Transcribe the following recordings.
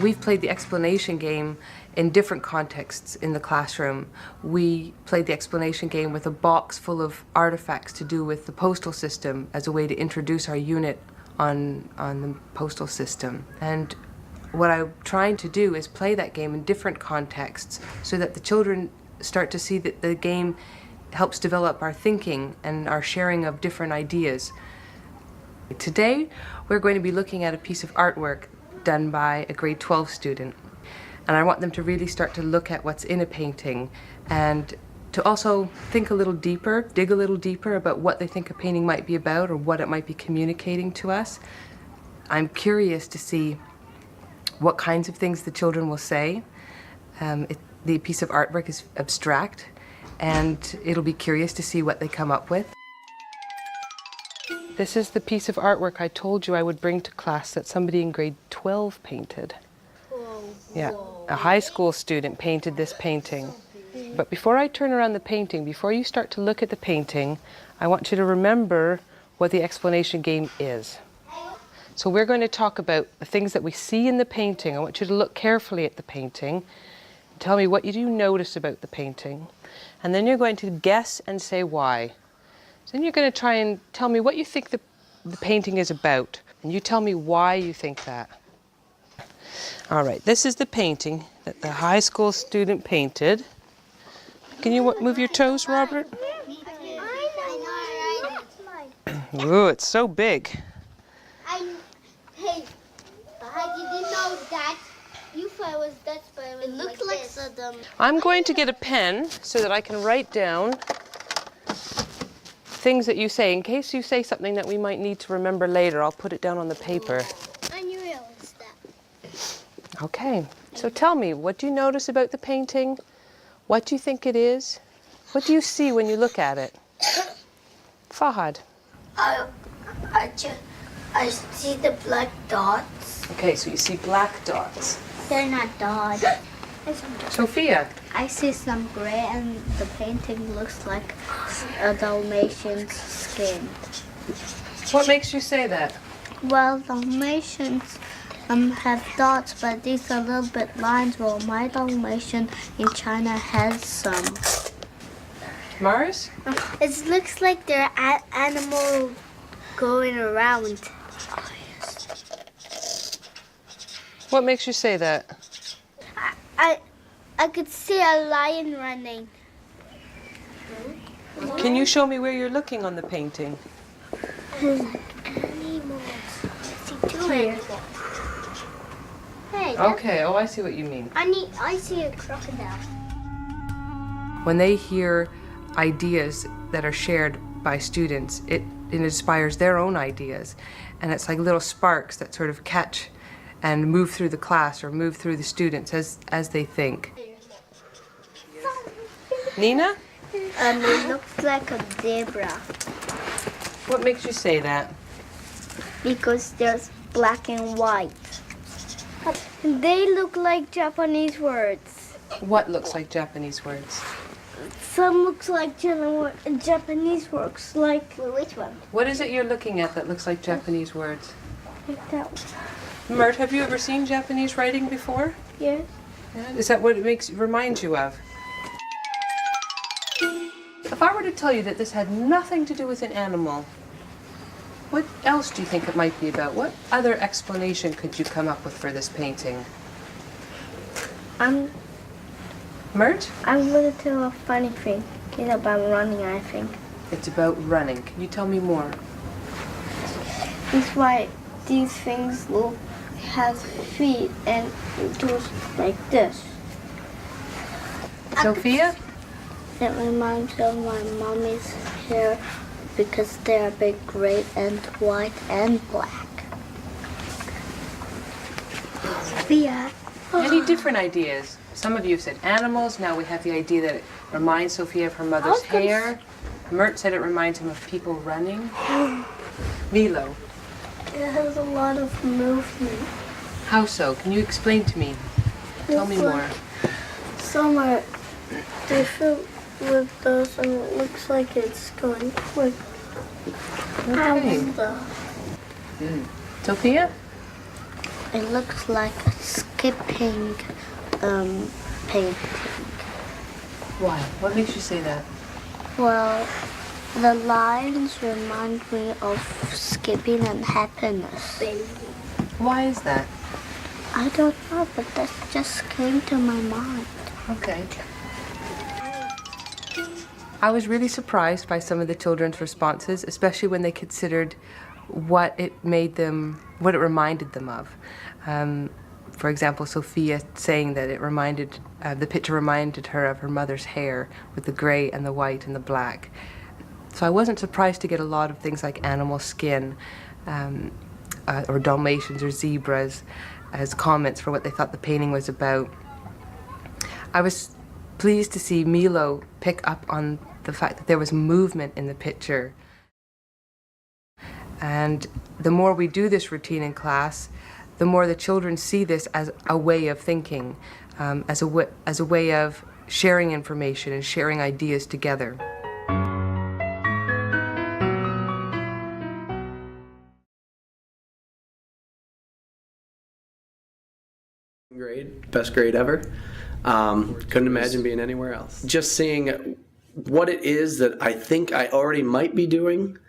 We've played the explanation game in different contexts in the classroom. We played the explanation game with a box full of artifacts to do with the postal system as a way to introduce our unit on the postal system. And what I'm trying to do is play that game in different contexts so that the children start to see that the game helps develop our thinking and our sharing of different ideas. Today, we're going to be looking at a piece of artwork done by a grade 12 student. And I want them to really start to look at what's in a painting and to also think a little deeper, dig a little deeper about what they think a painting might be about or what it might be communicating to us. I'm curious to see what kinds of things the children will say. The piece of artwork is abstract, and it'll be curious to see what they come up with. This is the piece of artwork I told you I would bring to class that somebody in grade 12 painted. Whoa. Yeah, a high school student painted this painting. But before I turn around the painting, before you start to look at the painting, I want you to remember what the explanation game is. So we're going to talk about the things that we see in the painting. I want you to look carefully at the painting. Tell me what you do notice about the painting. And then you're going to guess and say why. So then you're going to try and tell me what you think the painting is about. And you tell me why you think that. All right, this is the painting that the high school student painted. Can you move your toes, Robert? Ooh, it's so big. Hey, how did you know that? You thought it was that, but it looks like Saddam. I'm going to get a pen so that I can write down things that you say. In case you say something that we might need to remember later, I'll put it down on the paper. I knew it was that. Okay, so tell me, what do you notice about the painting? What do you think it is? What do you see when you look at it? Fahad. I see the black dots. Okay, so you see black dots. They're not dots. Sophia. I see some gray, and the painting looks like a Dalmatian's skin. What makes you say that? Well, Dalmatians have dots, but these are a little bit lines. Well, my Dalmatian in China has some. Mars? It looks like they're animal going around. What makes you say that? I could see a lion running. Can you show me where you're looking on the painting? Animals. I see two animals. Hey. Okay, oh, I see what you mean. I see a crocodile. When they hear ideas that are shared by students, it inspires their own ideas. And it's like little sparks that sort of catch and move through the class or move through the students as they think. Nina? It looks like a zebra. What makes you say that? Because there's black and white. They look like Japanese words. What looks like Japanese words? Some looks like Japanese words. Like which one? What is it you're looking at that looks like Japanese words? Like that one. Mert, have you ever seen Japanese writing before? Yes. Yeah? Is that what it reminds you of? If I were to tell you that this had nothing to do with an animal, what else do you think it might be about? What other explanation could you come up with for this painting? Mert? I'm going to tell a funny thing. It's about running, I think. It's about running. Can you tell me more? It's why these things have feet and do like this. Sophia? It reminds me of my mommy's hair because they're a bit gray and white and black. Sophia. Any different ideas? Some of you said animals. Now we have the idea that it reminds Sophia of her mother's hair. Mert said it reminds him of people running. Milo. It has a lot of movement. How so? Can you explain to me? Tell me more. Some are different with those, and it looks like it's going quick. Okay. Sophia? It looks like a skipping painting. Why? What makes you say that? Well, the lines remind me of skipping and happiness. Why is that? I don't know, but that just came to my mind. Okay. I was really surprised by some of the children's responses, especially when they considered what it reminded them of. For example, Sophia saying that the picture reminded her of her mother's hair with the gray and the white and the black. So I wasn't surprised to get a lot of things like animal skin, or Dalmatians or zebras as comments for what they thought the painting was about. I was pleased to see Milo pick up on the fact that there was movement in the picture. And the more we do this routine in class, the more the children see this as a way of thinking, as a way of sharing information and sharing ideas together. Grade, best grade ever. Couldn't imagine being anywhere else. Just seeing what it is that I think I already might be doing,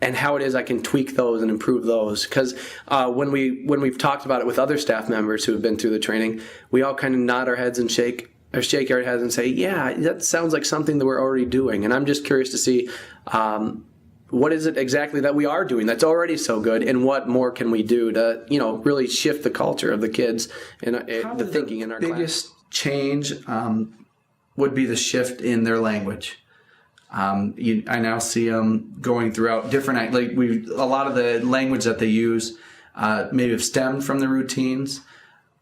and how it is I can tweak those and improve those. Because when we've talked about it with other staff members who have been through the training, we all kind of nod our heads and shake our heads and say, yeah, that sounds like something that we're already doing. And I'm just curious to see what is it exactly that we are doing that's already so good, and what more can we do to, really shift the culture of the kids and the thinking in our class. The biggest change would be the shift in their language. I now see them going throughout different, a lot of the language that they use maybe have stemmed from the routines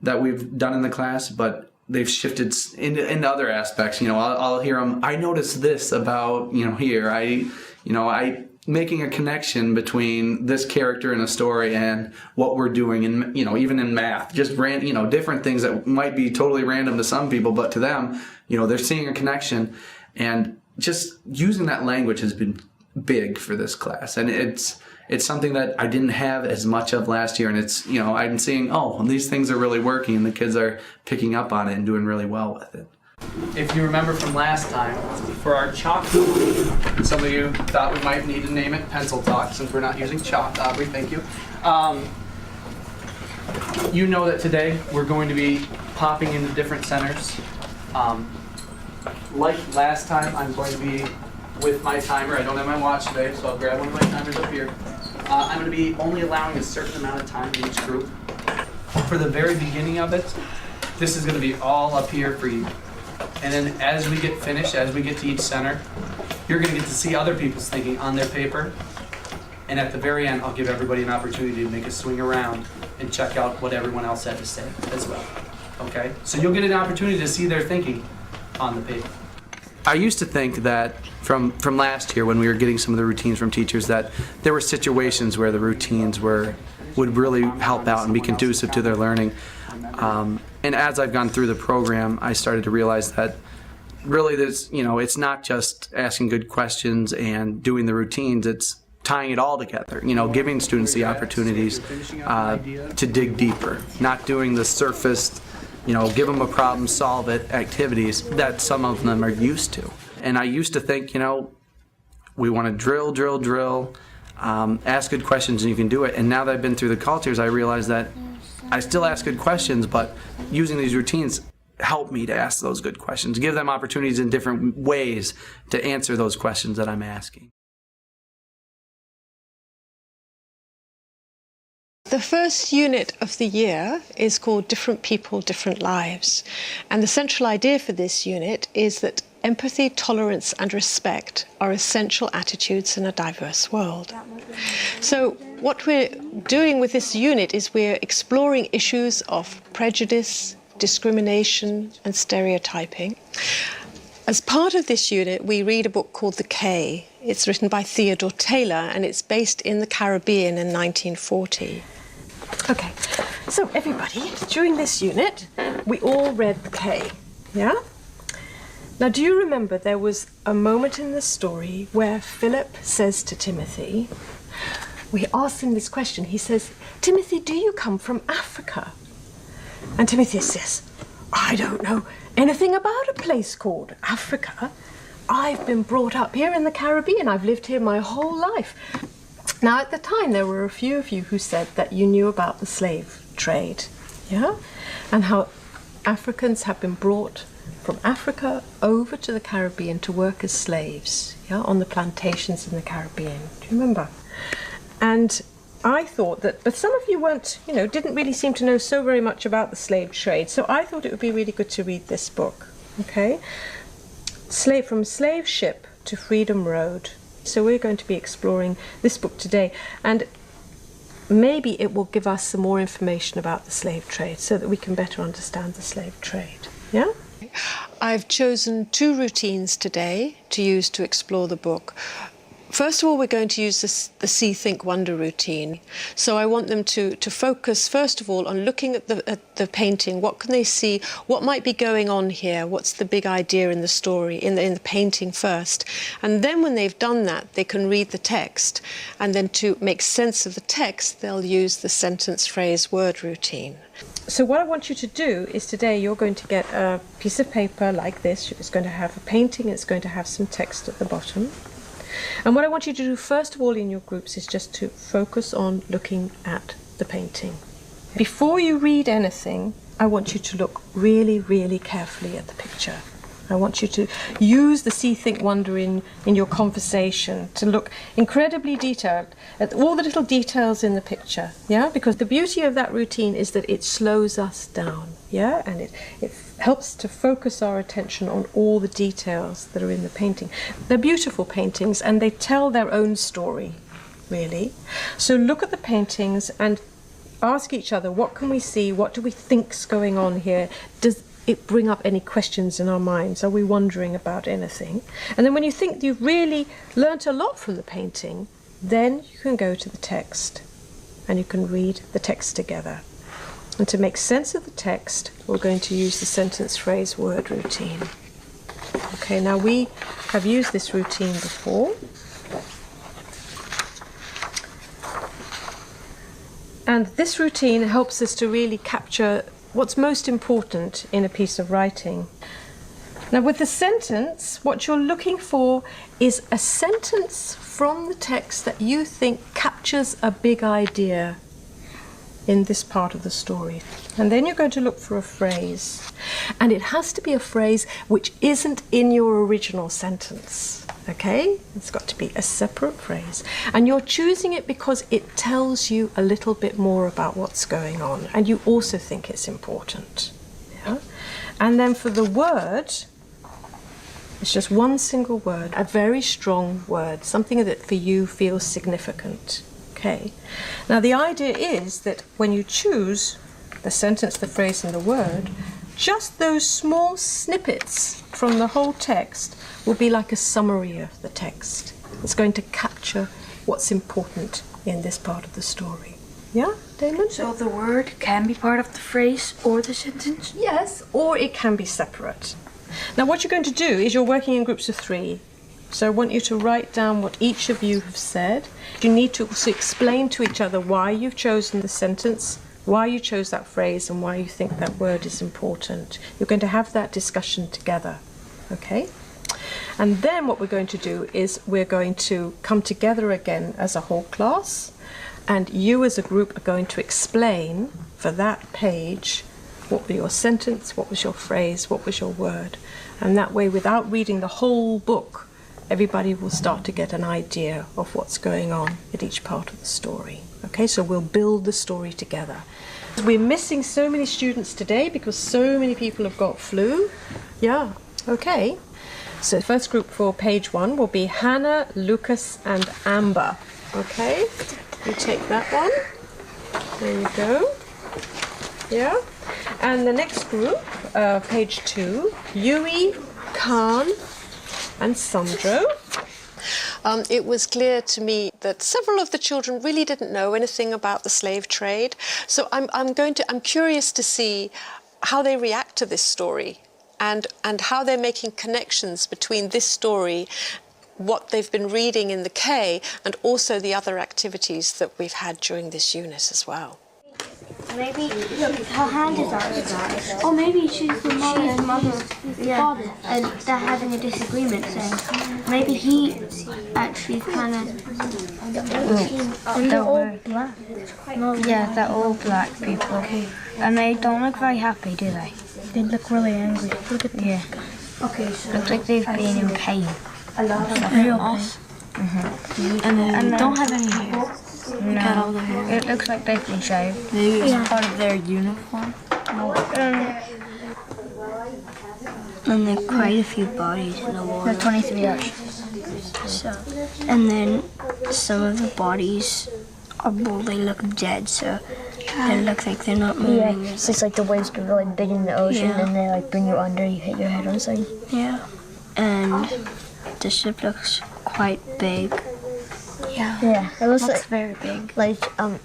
that we've done in the class, but they've shifted into other aspects. I'll hear them, I noticed this about, here, I making a connection between this character in a story and what we're doing, and even in math, just different things that might be totally random to some people, but to them, they're seeing a connection. And just using that language has been big for this class, and it's something that I didn't have as much of last year. And it's I'm seeing, these things are really working, and the kids are picking up on it and doing really well with it. If you remember from last time, for our chalk, some of you thought we might need to name it Pencil Talk, since we're not using chalk. Aubrey, thank you. You know that today we're going to be popping into different centers. Like last time, I'm going to be with my timer. I don't have my watch today, so I'll grab one of my timers up here. I'm going to be only allowing a certain amount of time in each group. For the very beginning of it, this is going to be all up here for you. And then as we get finished, as we get to each center, you're going to get to see other people's thinking on their paper. And at the very end, I'll give everybody an opportunity to make a swing around and check out what everyone else had to say as well. Okay? So you'll get an opportunity to see their thinking on the paper. I used to think that from last year, when we were getting some of the routines from teachers, that there were situations where the routines would really help out and be conducive to their learning. And as I've gone through the program, I started to realize that really it's not just asking good questions and doing the routines, it's tying it all together, giving students the opportunities to dig deeper, not doing the surface, give them a problem, solve it activities that some of them are used to. And I used to think, we want to drill, ask good questions and you can do it. And now that I've been through the cultures, I realize that I still ask good questions, but using these routines help me to ask those good questions, give them opportunities in different ways to answer those questions that I'm asking. The first unit of the year is called Different People, Different Lives. And the central idea for this unit is that empathy, tolerance, and respect are essential attitudes in a diverse world. So what we're doing with this unit is we're exploring issues of prejudice, discrimination, and stereotyping. As part of this unit, we read a book called The K. It's written by Theodore Taylor, and it's based in the Caribbean in 1940. Okay, so everybody, during this unit, we all read The K, yeah? Now, do you remember there was a moment in the story where Philip says to Timothy, we asked him this question, he says, Timothy, do you come from Africa? And Timothy says, I don't know anything about a place called Africa. I've been brought up here in the Caribbean. I've lived here my whole life. Now, at the time, there were a few of you who said that you knew about the slave trade, yeah? And how Africans have been brought from Africa over to the Caribbean to work as slaves, yeah, on the plantations in the Caribbean. Do you remember? And I thought that, but some of you weren't, didn't really seem to know so very much about the slave trade. So I thought it would be really good to read this book, okay? From Slave Ship to Freedom Road. So we're going to be exploring this book today, and maybe it will give us some more information about the slave trade so that we can better understand the slave trade. Yeah? I've chosen 2 routines today to use to explore the book. First of all, we're going to use the See, Think, Wonder routine. So I want them to focus, first of all, on looking at the painting. What can they see? What might be going on here? What's the big idea in the story, in the painting first? And then when they've done that, they can read the text. And then to make sense of the text, they'll use the sentence, phrase, word routine. So what I want you to do is today you're going to get a piece of paper like this. It's going to have a painting. It's going to have some text at the bottom. And what I want you to do first of all in your groups is just to focus on looking at the painting. Before you read anything, I want you to look really, really carefully at the picture. I want you to use the See, Think, Wonder in your conversation to look incredibly detailed at all the little details in the picture, yeah? Because the beauty of that routine is that it slows us down, yeah? And it helps to focus our attention on all the details that are in the painting. They're beautiful paintings and they tell their own story, really. So look at the paintings and ask each other, what can we see? What do we think's going on here? Does it bring up any questions in our minds? Are we wondering about anything? And then when you think you've really learnt a lot from the painting, then you can go to the text and you can read the text together. And to make sense of the text, we're going to use the sentence, phrase, word routine. Okay, now we have used this routine before. And this routine helps us to really capture what's most important in a piece of writing. Now with the sentence, what you're looking for is a sentence from the text that you think captures a big idea in this part of the story. And then you're going to look for a phrase. And it has to be a phrase which isn't in your original sentence. Okay? It's got to be a separate phrase. And you're choosing it because it tells you a little bit more about what's going on. And you also think it's important. Yeah? And then for the word, it's just one single word, a very strong word, something that for you feels significant. Okay. Now the idea is that when you choose the sentence, the phrase, and the word, just those small snippets from the whole text will be like a summary of the text. It's going to capture what's important in this part of the story. Yeah, Damon? So the word can be part of the phrase or the sentence? Yes, or it can be separate. Now what you're going to do is you're working in groups of 3. So I want you to write down what each of you have said. You need to also explain to each other why you've chosen the sentence, why you chose that phrase, and why you think that word is important. You're going to have that discussion together, okay? And then what we're going to do is we're going to come together again as a whole class, and you as a group are going to explain for that page what was your sentence, what was your phrase, what was your word. And that way, without reading the whole book, everybody will start to get an idea of what's going on at each part of the story. Okay, so we'll build the story together. We're missing so many students today because so many people have got flu. Yeah, okay. So the first group for page 1 will be Hannah, Lucas, and Amber. Okay, you take that one. There you go. Yeah. And the next group, page 2, Yui, Khan, and Sandro. It was clear to me that several of the children really didn't know anything about the slave trade. So I'm curious to see how they react to this story and how they're making connections between this story, what they've been reading in the K, and also the other activities that we've had during this unit as well. Maybe her hand is out. Oh, maybe she's the mother. She's mother. Yeah. And they're having a disagreement, so maybe he actually kind of. And they're all black. Yeah, they're all black people. Okay. And they don't look very happy, do they? They look really angry. Look at them. Yeah. Okay, so Looks like they've been in pain. a lot of real pain. And And they don't have any hair. No. Cut all the hair. It looks like they've been shaved. Maybe it's part of their uniform. And there are quite a few bodies in the water. There are 23 actually. So, And then some of the bodies are they look dead, so they look like they're not moving. Yeah, so it's like the waves get really big in the ocean Yeah. and they like bring you under, you hit your head on something. Yeah. And the ship looks quite big. Yeah, it looks Looks very big. I'm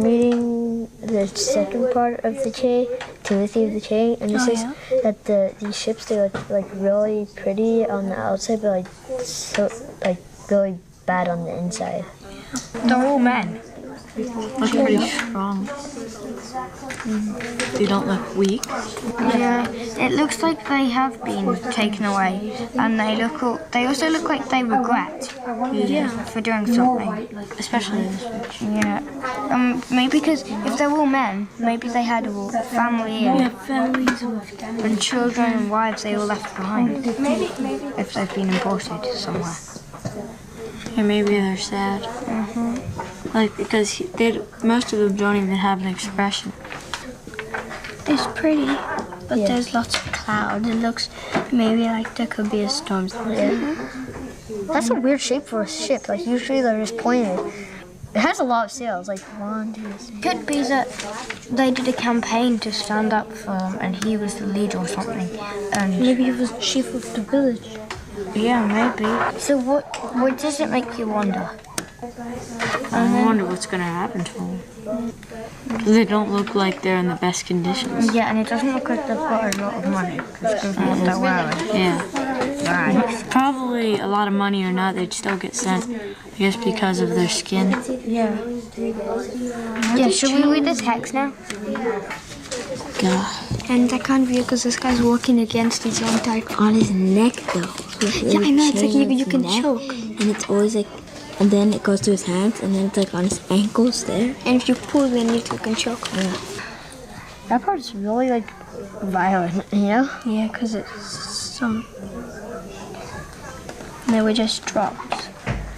reading the second part of the chain, Timothy of the Chain, and it says that these ships, they look like really pretty on the outside, but like really bad on the inside. They're all men. look pretty strong. They don't look weak. Yeah, it looks like they have been taken away, and they also look like they regret for doing something. Especially this one. Yeah, maybe because if they're all men, maybe they had a family Families and children and wives they all left behind. If they've been imported somewhere. And maybe they're sad. Like, because most of them don't even have an expression. It's pretty, but there's lots of clouds. It looks maybe like there could be a storm. That's a weird shape for a ship. Like usually they're just pointed. It has a lot of sails, like 1, 2, 3. Could be that they did a campaign to stand up for him, and he was the leader or something. And Maybe he was chief of the village. yeah, maybe. So what does it make you wonder? I wonder what's going to happen to them. They don't look like they're in the best conditions. Yeah, and it doesn't look like they've got a lot of money because of what they're wearing. Yeah. Probably a lot of money or not, they'd still get sent. I guess because of their skin. Yeah. Yeah, should we read the text now? God. And that can't be because this guy's walking against his own type. On his neck though. Yeah, I know, it's like you can choke. And it's always like, and then it goes to his hands, and then it's like on his ankles there. And if you pull, then you can choke. That part is really like violent, you know? Yeah, because it's some. They were just drops.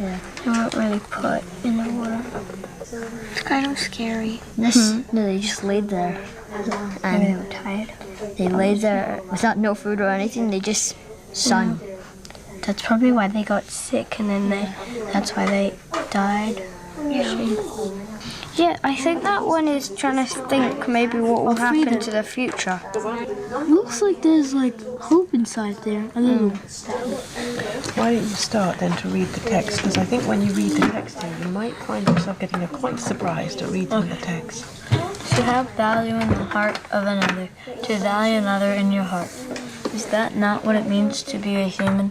Yeah. They weren't really put in the water. It's kind of scary. No, they just laid there. Maybe they And were tired. they laid there without no food or anything. They just sun. That's probably why they got sick, and then that's why they died. Yeah, I think that one is trying to think maybe what will happen to the future. Looks like there's like hope inside there. A little. Why don't you start then to read the text? Because I think when you read the text here, you might find yourself getting quite surprised at reading the text. To have value in the heart of another, to value another in your heart. Is that not what it means to be a human?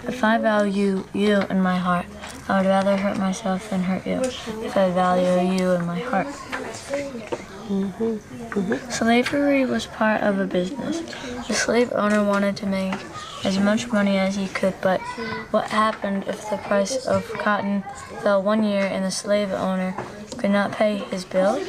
If I value you in my heart, I would rather hurt myself than hurt you. If I value you in my heart. Slavery was part of a business. The slave owner wanted to make as much money as he could, but what happened if the price of cotton fell 1 year and the slave owner could not pay his bill?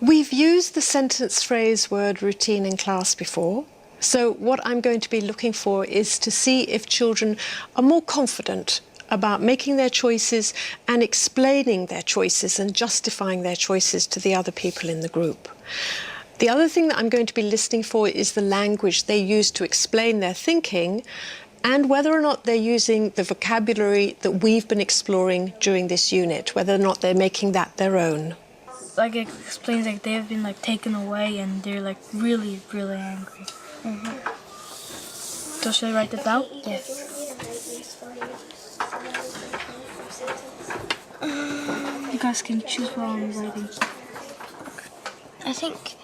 We've used the sentence, phrase, word, routine in class before. So what I'm going to be looking for is to see if children are more confident about making their choices and explaining their choices and justifying their choices to the other people in the group. The other thing that I'm going to be listening for is the language they use to explain their thinking and whether or not they're using the vocabulary that we've been exploring during this unit, whether or not they're making that their own. Like it explains like they've been like taken away and they're like really, really angry. So should I write this out? Yes. You guys can choose while I'm writing. I think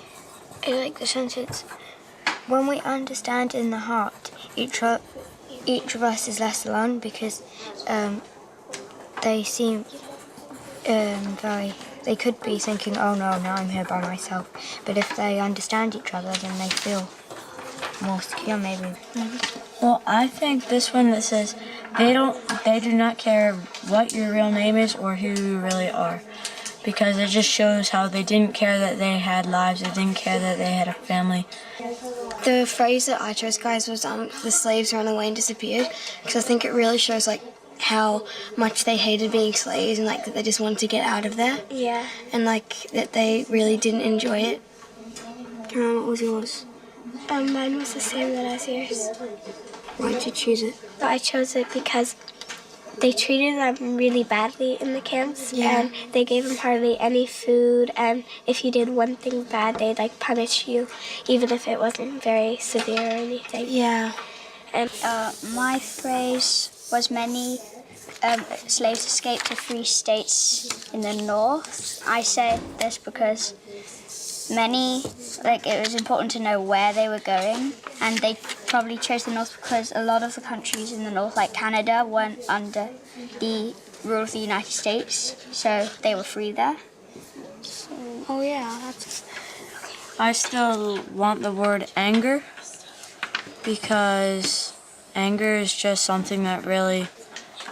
I like the sentence. When we understand in the heart, each of us is less alone because they seem very they could be thinking, oh no, now I'm here by myself. But if they understand each other, then they feel more secure, maybe. Well, I think this one that says they do not care what your real name is or who you really are, because it just shows how they didn't care that they had lives, they didn't care that they had a family. The phrase that I chose, guys, was the slaves ran away and disappeared, because I think it really shows like how much they hated being slaves and like that they just wanted to get out of there. Yeah. And like that they really didn't enjoy it. What was yours? Mine was the same as yours. Why did you choose it? I chose it because they treated them really badly in the camps, Yeah. and they gave them hardly any food, and if you did one thing bad, they'd like punish you, even if it wasn't very severe or anything. Yeah. And my phrase was many slaves escaped to free states in the north. I say this because many, like, it was important to know where they were going, and they probably chose the north because a lot of the countries in the north, like Canada, weren't under the rule of the United States, so they were free there. Oh yeah, that's. I still want the word anger, because anger is just something that really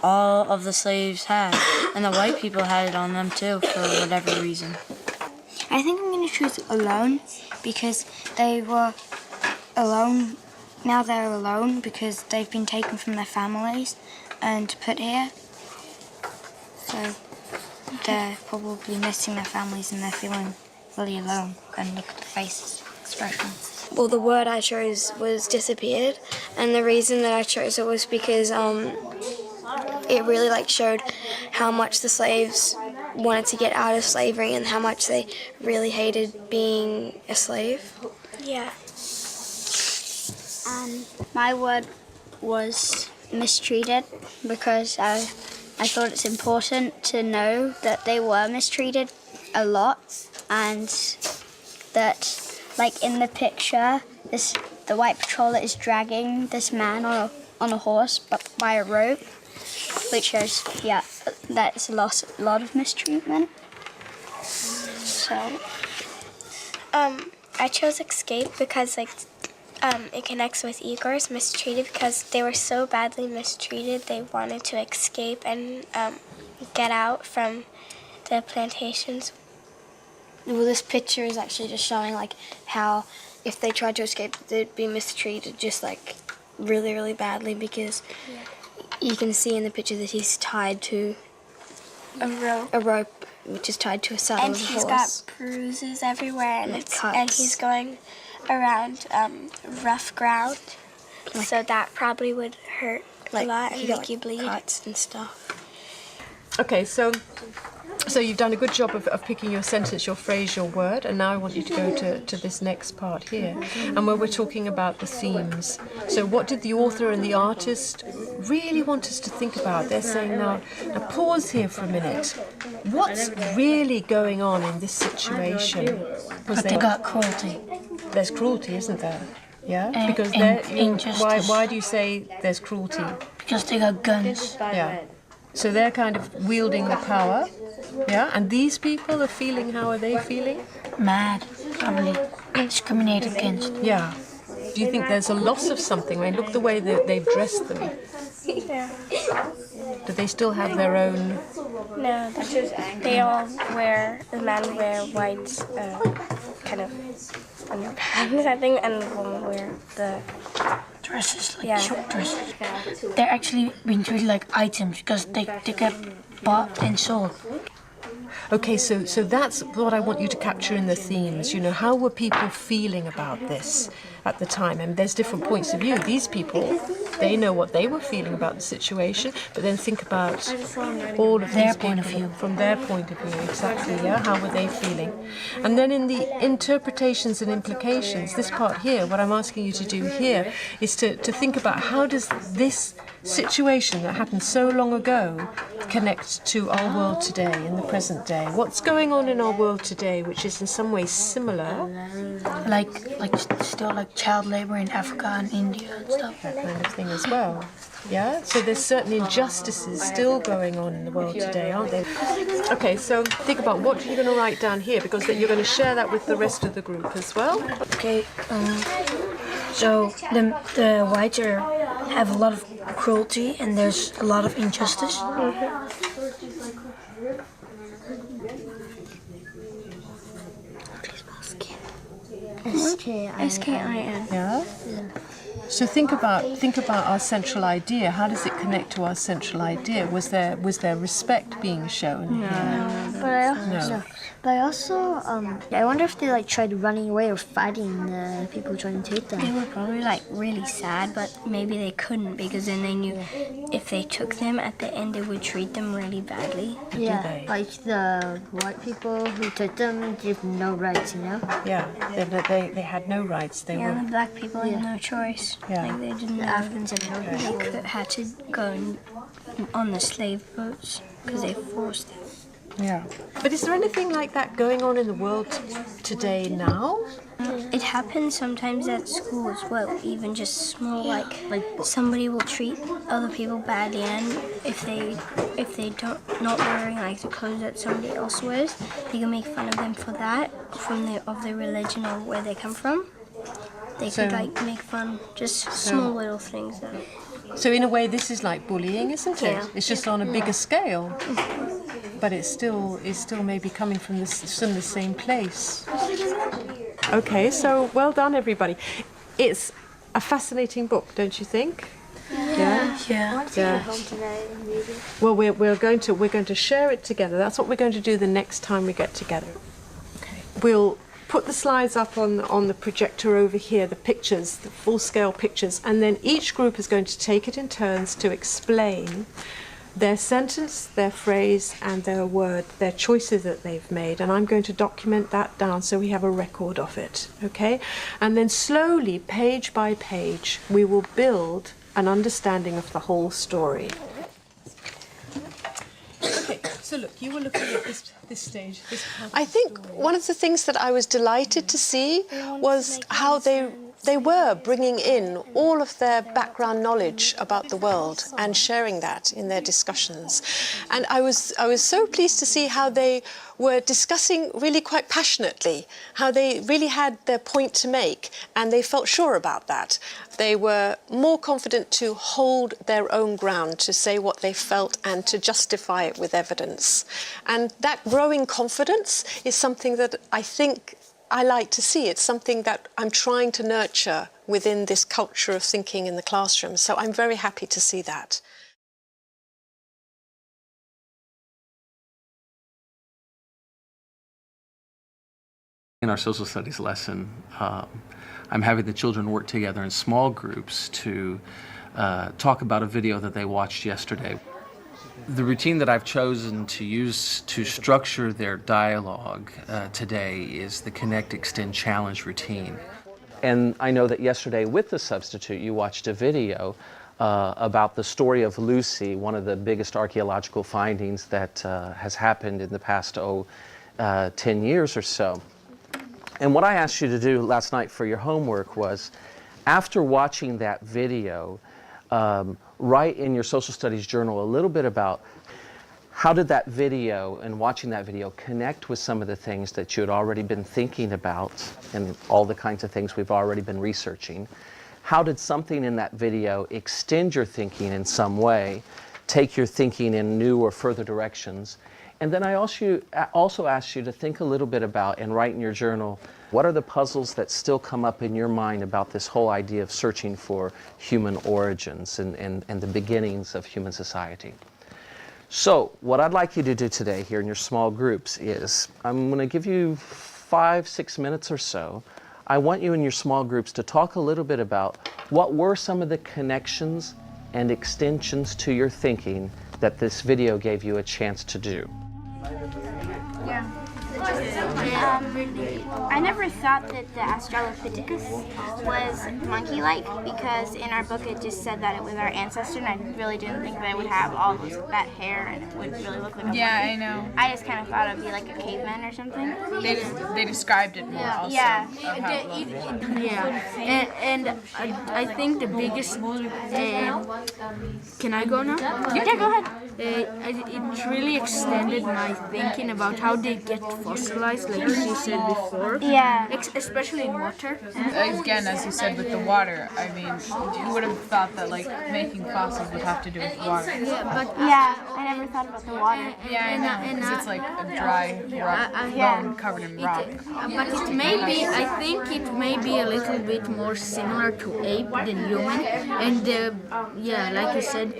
all of the slaves had, and the white people had it on them too for whatever reason. I think I'm going to choose alone, because they were alone. Now they're alone because they've been taken from their families and put here. So they're probably missing their families and they're feeling really alone. And look at the faces, expressions. Well, the word I chose was disappeared, and the reason that I chose it was because it really like showed how much the slaves wanted to get out of slavery and how much they really hated being a slave. yeah. My word was mistreated, because I thought it's important to know that they were mistreated a lot, and that, like in the picture, the white patroller is dragging this man on a horse but by a rope, which shows, yeah, that it's a lot of mistreatment. So I chose escape because it connects with Igor's mistreated, because they were so badly mistreated they wanted to escape and get out from the plantations. Well, this picture is actually just showing like how if they tried to escape, they'd be mistreated just like really, really badly, because you can see in the picture that he's tied to a rope which is tied to a saddle And of a he's horse. got bruises everywhere, and Cuts. and he's going around rough ground, so that probably would hurt a lot and he got, make you bleed. Cuts and stuff. Okay, so you've done a good job of picking your sentence, your phrase, your word, and now I want you to go to this next part here, and where we're talking about the themes. So what did the author and the artist really want us to think about? They're saying, now pause here for a minute. What's really going on in this situation? But they got cruelty. There's cruelty, isn't there? Yeah? And- Because and injustice. why do you say there's cruelty? Because they got guns. Yeah. So they're kind of wielding the power, yeah? And these people are feeling, how are they feeling? Mad, probably discriminated against. Yeah. Do you think there's a loss of something? I mean, look the way that they've dressed them. Do they still have their own? No, they all wear, the men wear white kind of underpants, I think, and the women wear the Dresses, like short dresses. They're actually being treated like items because they get bought and sold. Okay, so that's what I want you to capture in the themes. You know, how were people feeling about this at the time? And there's different points of view. These people, they know what they were feeling about the situation, but then think about all of Their these point of people view. from their point of view, exactly, yeah? How were they feeling? And then in the interpretations and implications, this part here, what I'm asking you to do here is to think about how does this situation that happened so long ago connect to our world today, in the present day? What's going on in our world today which is in some ways similar? Like still like child labor in Africa and India and stuff. That kind of thing as well. Yeah, so there's certain injustices still going on in the world today, aren't there? Okay, so think about what you're going to write down here, because you're going to share that with the rest of the group as well. Okay, so the whites have a lot of cruelty and there's a lot of injustice. S-K-I-N. Yeah? So think about our central idea. How does it connect to our central idea? Was there respect being shown? But I also I wonder if they like tried running away or fighting the people trying to take them. They were probably like really sad, but maybe they couldn't because then they knew if they took them at the end, they would treat them really badly. Yeah, like the white people who took them give no rights, you know? Yeah, they had no rights. They Yeah, were. the black people had no choice. Yeah. Like they didn't. The Africans have no rights. They had to go on the slave boats because they forced them. Yeah. But is there anything like that going on in the world today now? It happens sometimes at school as well, even just small, like somebody will treat other people badly, and if they don't not wearing like the clothes that somebody else wears, they can make fun of them for that, of their religion or where they come from. They could like make fun, just small little things though. So in a way, this is like bullying, isn't it? Yeah. It's just on a bigger scale, but it's still maybe coming from the same place. Okay, so well done, everybody. It's a fascinating book, don't you think? Yeah. Well, we're going to share it together. That's what we're going to do the next time we get together. Okay. We'll put the slides up on the projector over here, the pictures, the full-scale pictures, and then each group is going to take it in turns to explain their sentence, their phrase, and their word, their choices that they've made. And I'm going to document that down so we have a record of it, okay? And then slowly, page by page, we will build an understanding of the whole story. Okay, so look, you were looking at this stage. I think one of the things that I was delighted to see was how they were bringing in all of their background knowledge about the world and sharing that in their discussions. And I was so pleased to see how they were discussing really quite passionately, how they really had their point to make, and they felt sure about that. They were more confident to hold their own ground, to say what they felt and to justify it with evidence. And that growing confidence is something that I think I like to see. It's something that I'm trying to nurture within this culture of thinking in the classroom. So I'm very happy to see that. In our social studies lesson, I'm having the children work together in small groups to talk about a video that they watched yesterday. The routine that I've chosen to use to structure their dialogue today is the Connect, Extend, Challenge routine. And I know that yesterday with the substitute you watched a video about the story of Lucy, one of the biggest archaeological findings that has happened in the past 10 years or so. And what I asked you to do last night for your homework was, after watching that video, write in your social studies journal a little bit about how did that video and watching that video connect with some of the things that you had already been thinking about and all the kinds of things we've already been researching. How did something in that video extend your thinking in some way, take your thinking in new or further directions? And then I also asked you to think a little bit about and write in your journal, what are the puzzles that still come up in your mind about this whole idea of searching for human origins and the beginnings of human society? So what I'd like you to do today here in your small groups is, I'm going to give you 5-6 minutes or so. I want you in your small groups to talk a little bit about what were some of the connections and extensions to your thinking that this video gave you a chance to do. I never thought that the Australopithecus was monkey-like because in our book it just said that it was our ancestor, and I really didn't think that it would have all that hair and it would really look like a monkey. I know. I just kind of thought it would be like a caveman or something. They described it more also. Yeah. And I think the biggest. Can I go now? Yeah, go ahead. It really extended my thinking about how they get fossilized, like you said before. Yeah. Especially in water. Again, as you said with the water, I mean, you would have thought that like making fossils would have to do with water. Yeah, I never thought about the water. Yeah, I know, because it's like a dry rock bone covered in rock. But it may be, I think it may be a little bit more similar to ape than human. And like you said,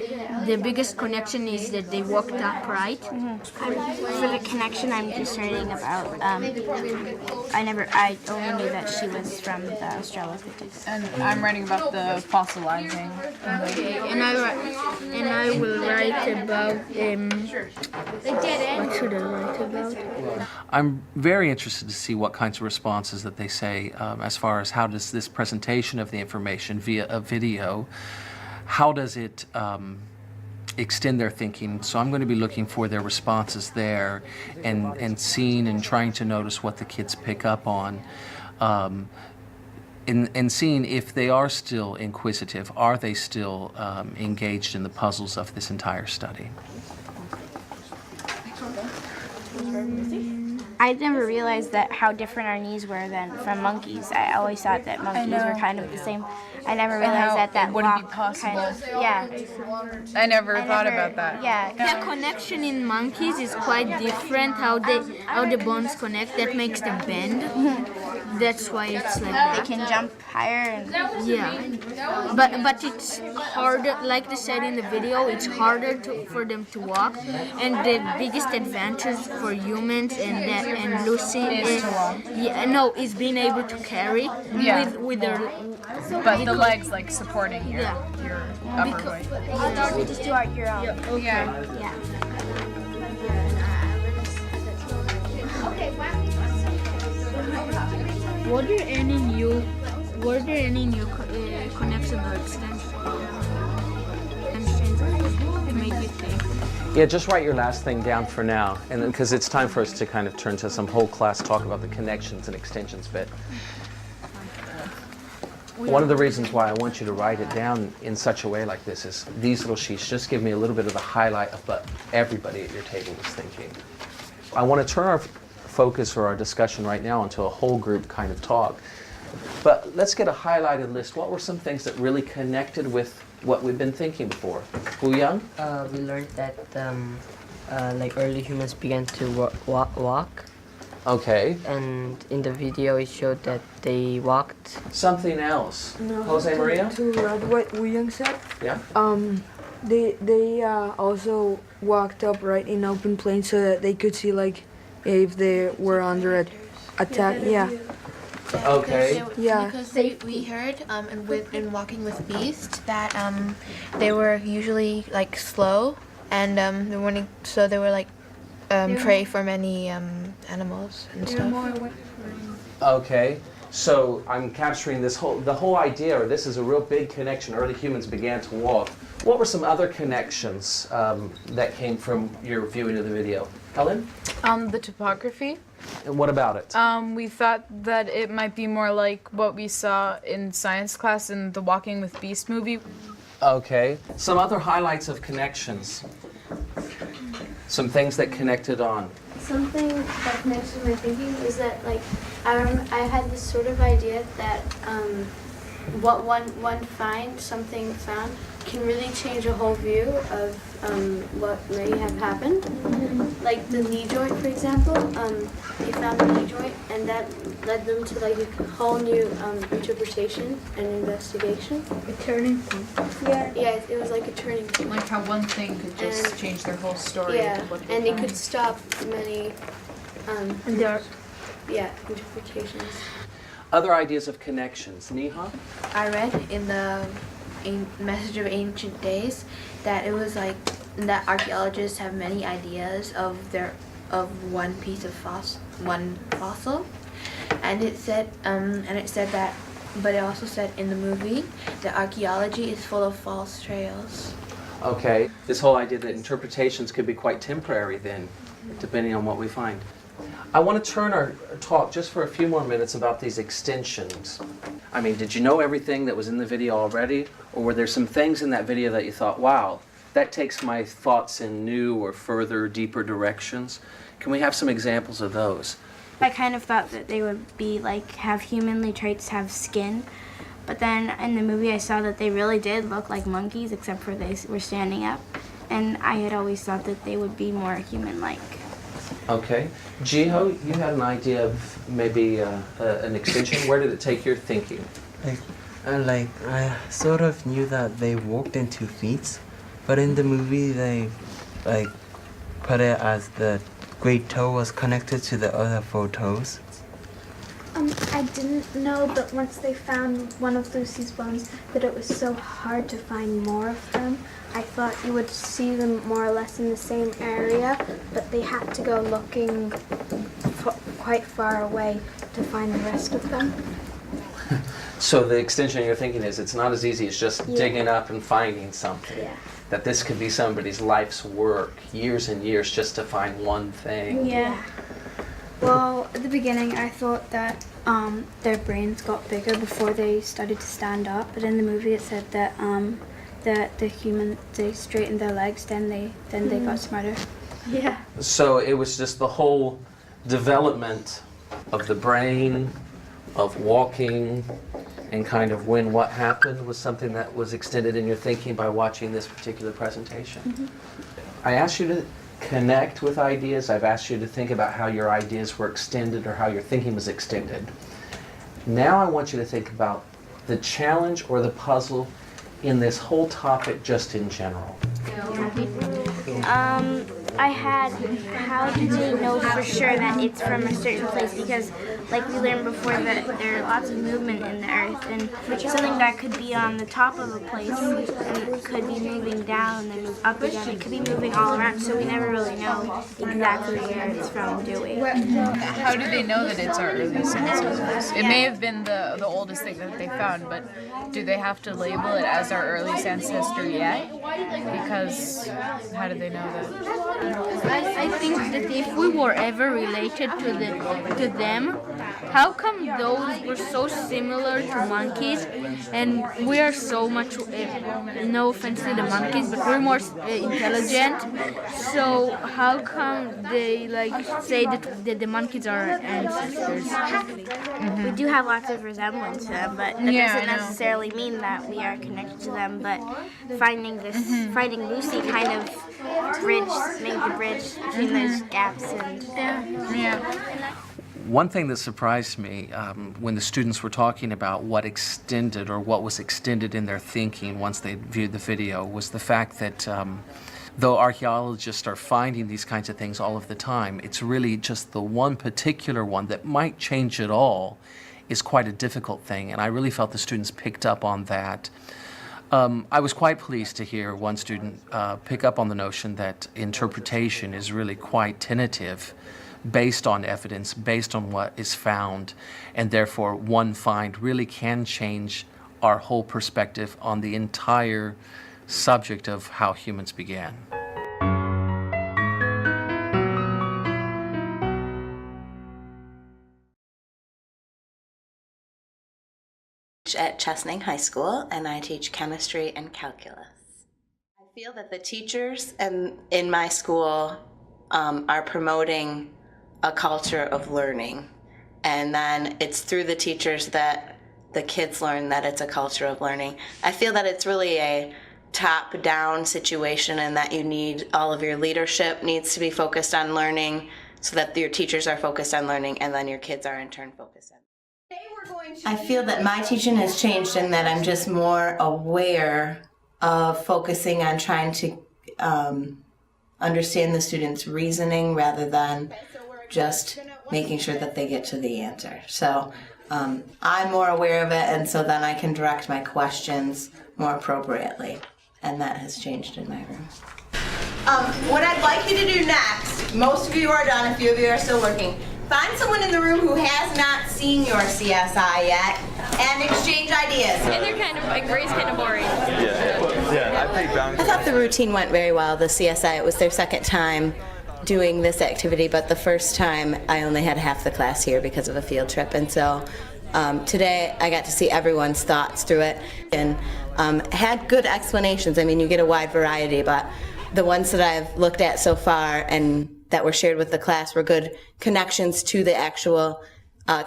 the biggest connection is that they walked upright. For the connection, I'm just reading about. I only knew that she was from the Australopithecus. And I'm writing about the fossilizing. And I will write about what should I write about? I'm very interested to see what kinds of responses that they say as far as how does this presentation of the information via a video, how does it extend their thinking. So I'm going to be looking for their responses there and seeing and trying to notice what the kids pick up on. And seeing if they are still inquisitive, are they still engaged in the puzzles of this entire study? I never realized that how different our knees were than from monkeys. I always thought that monkeys were kind of the same. I never realized that wouldn't be walk possible. kind of, yeah. I never thought about that. Yeah. The connection in monkeys is quite different. How the bones connect, that makes them bend. That's why it's like They can jump higher. And but it's harder. Like they said in the video, it's harder for them to walk. And the biggest advantage for humans and Lucy is is being able to carry with their. But the legs like supporting your upper leg. You just do your own. Yeah. Were there any new connections or extensions that made you think? Yeah, just write your last thing down for now, and because it's time for us to kind of turn to some whole class talk about the connections and extensions bit. One of the reasons why I want you to write it down in such a way like this is these little sheets just give me a little bit of the highlight of what everybody at your table was thinking. I want to turn our focus or our discussion right now into a whole group kind of talk. But let's get a highlighted list. What were some things that really connected with what we've been thinking before? Wu Young? We learned that like early humans began to walk. Okay. And in the video it showed that they walked. Something else. No, Jose Maria? To add what Wu Young said. Yeah. They also walked upright in open plains so that they could see like if they were under attack. Yeah. Okay. Because we heard in Walking with Beasts that they were usually like slow and they were like prey for many animals and stuff. Okay. So I'm capturing the whole idea, or this is a real big connection. Early humans began to walk. What were some other connections that came from your viewing of the video? Helen? The topography. And what about it? We thought that it might be more like what we saw in science class in the Walking with Beast movie. Okay. Some other highlights of connections. Some things that connected on. Something that connects to my thinking is that, like, I had this sort of idea that what something found can really change a whole view of what may have happened. Like the knee joint, for example, they found the knee joint, and that led them to like a whole new interpretation and investigation. A turning point. Yeah, it was like a turning point. Like how one thing could just change their whole story. Yeah, and it could stop many interpretations. Other ideas of connections. Neha? I read in the Message of Ancient Days that it was like that archaeologists have many ideas of of one piece of one fossil, and it said that, but it also said in the movie that archaeology is full of false trails. Okay, this whole idea that interpretations could be quite temporary then, depending on what we find. I want to turn our talk just for a few more minutes about these extensions. I mean, did you know everything that was in the video already? Or were there some things in that video that you thought, wow, that takes my thoughts in new or further, deeper directions? Can we have some examples of those? I kind of thought that they would be like, have humanly traits, have skin. But then in the movie I saw that they really did look like monkeys, except for they were standing up. And I had always thought that they would be more human-like. Okay. Jiho, you had an idea of maybe an extension. Where did it take your thinking? I sort of knew that they walked in 2 feet, but in the movie they put it as the great toe was connected to the other 4 toes. I didn't know, but once they found one of Lucy's bones, that it was so hard to find more of them. I thought you would see them more or less in the same area, but they had to go looking quite far away to find the rest of them. So the extension you're thinking is it's not as easy as just digging up and finding something. Yeah. That this could be somebody's life's work, years and years just to find one thing. Yeah. Well, at the beginning I thought that their brains got bigger before they started to stand up, but in the movie it said that they straightened their legs, then they got smarter. Yeah. So it was just the whole development of the brain, of walking, and kind of when what happened was something that was extended in your thinking by watching this particular presentation. Mm-hmm. I asked you to connect with ideas. I've asked you to think about how your ideas were extended or how your thinking was extended. Now I want you to think about the challenge or the puzzle in this whole topic just in general. I had, how do they know for sure that it's from a certain place? Because, like we learned before, that there are lots of movement in the earth, and something that could be on the top of a place and it could be moving down and then move up again. It could be moving all around, so we never really know exactly where it's from, do we? How do they know that it's our earliest ancestors? It may have been the oldest thing that they found, but do they have to label it as our earliest ancestor yet? Because how do they know that? I think that if we were ever related to them, how come those were so similar to monkeys, and we are so much, no offense to the monkeys, but we're more intelligent, so how come they say that the monkeys are our ancestors? Mm-hmm. We do have lots of resemblance to them, but that doesn't necessarily mean that we are connected to them, but finding Lucy kind of made the bridge between those gaps. And One thing that surprised me when the students were talking about what extended or what was extended in their thinking once they viewed the video was the fact that though archaeologists are finding these kinds of things all of the time, it's really just the one particular one that might change it all is quite a difficult thing, and I really felt the students picked up on that. I was quite pleased to hear one student pick up on the notion that interpretation is really quite tentative, based on evidence, based on what is found, and therefore one find really can change our whole perspective on the entire subject of how humans began. At Chesaning High School, and I teach chemistry and calculus. I feel that the teachers in my school are promoting a culture of learning, and then it's through the teachers that the kids learn that it's a culture of learning. I feel that it's really a top-down situation, and that you need, all of your leadership needs to be focused on learning so that your teachers are focused on learning, and then your kids are in turn focused on. I feel that my teaching has changed in that I'm just more aware of focusing on trying to understand the students' reasoning rather than just making sure that they get to the answer. So I'm more aware of it, and so then I can direct my questions more appropriately, and that has changed in my room. What I'd like you to do next most of you are done, a few of you are still working. Find someone in the room who has not seen your CSI yet and exchange ideas. And they're kind of, like, Ray's kind of boring. Yeah, I thought the routine went very well, the CSI. It was their second time doing this activity, but the first time I only had half the class here because of a field trip. And so today I got to see everyone's thoughts through it and had good explanations. I mean, you get a wide variety, but the ones that I've looked at so far and that were shared with the class were good connections to the actual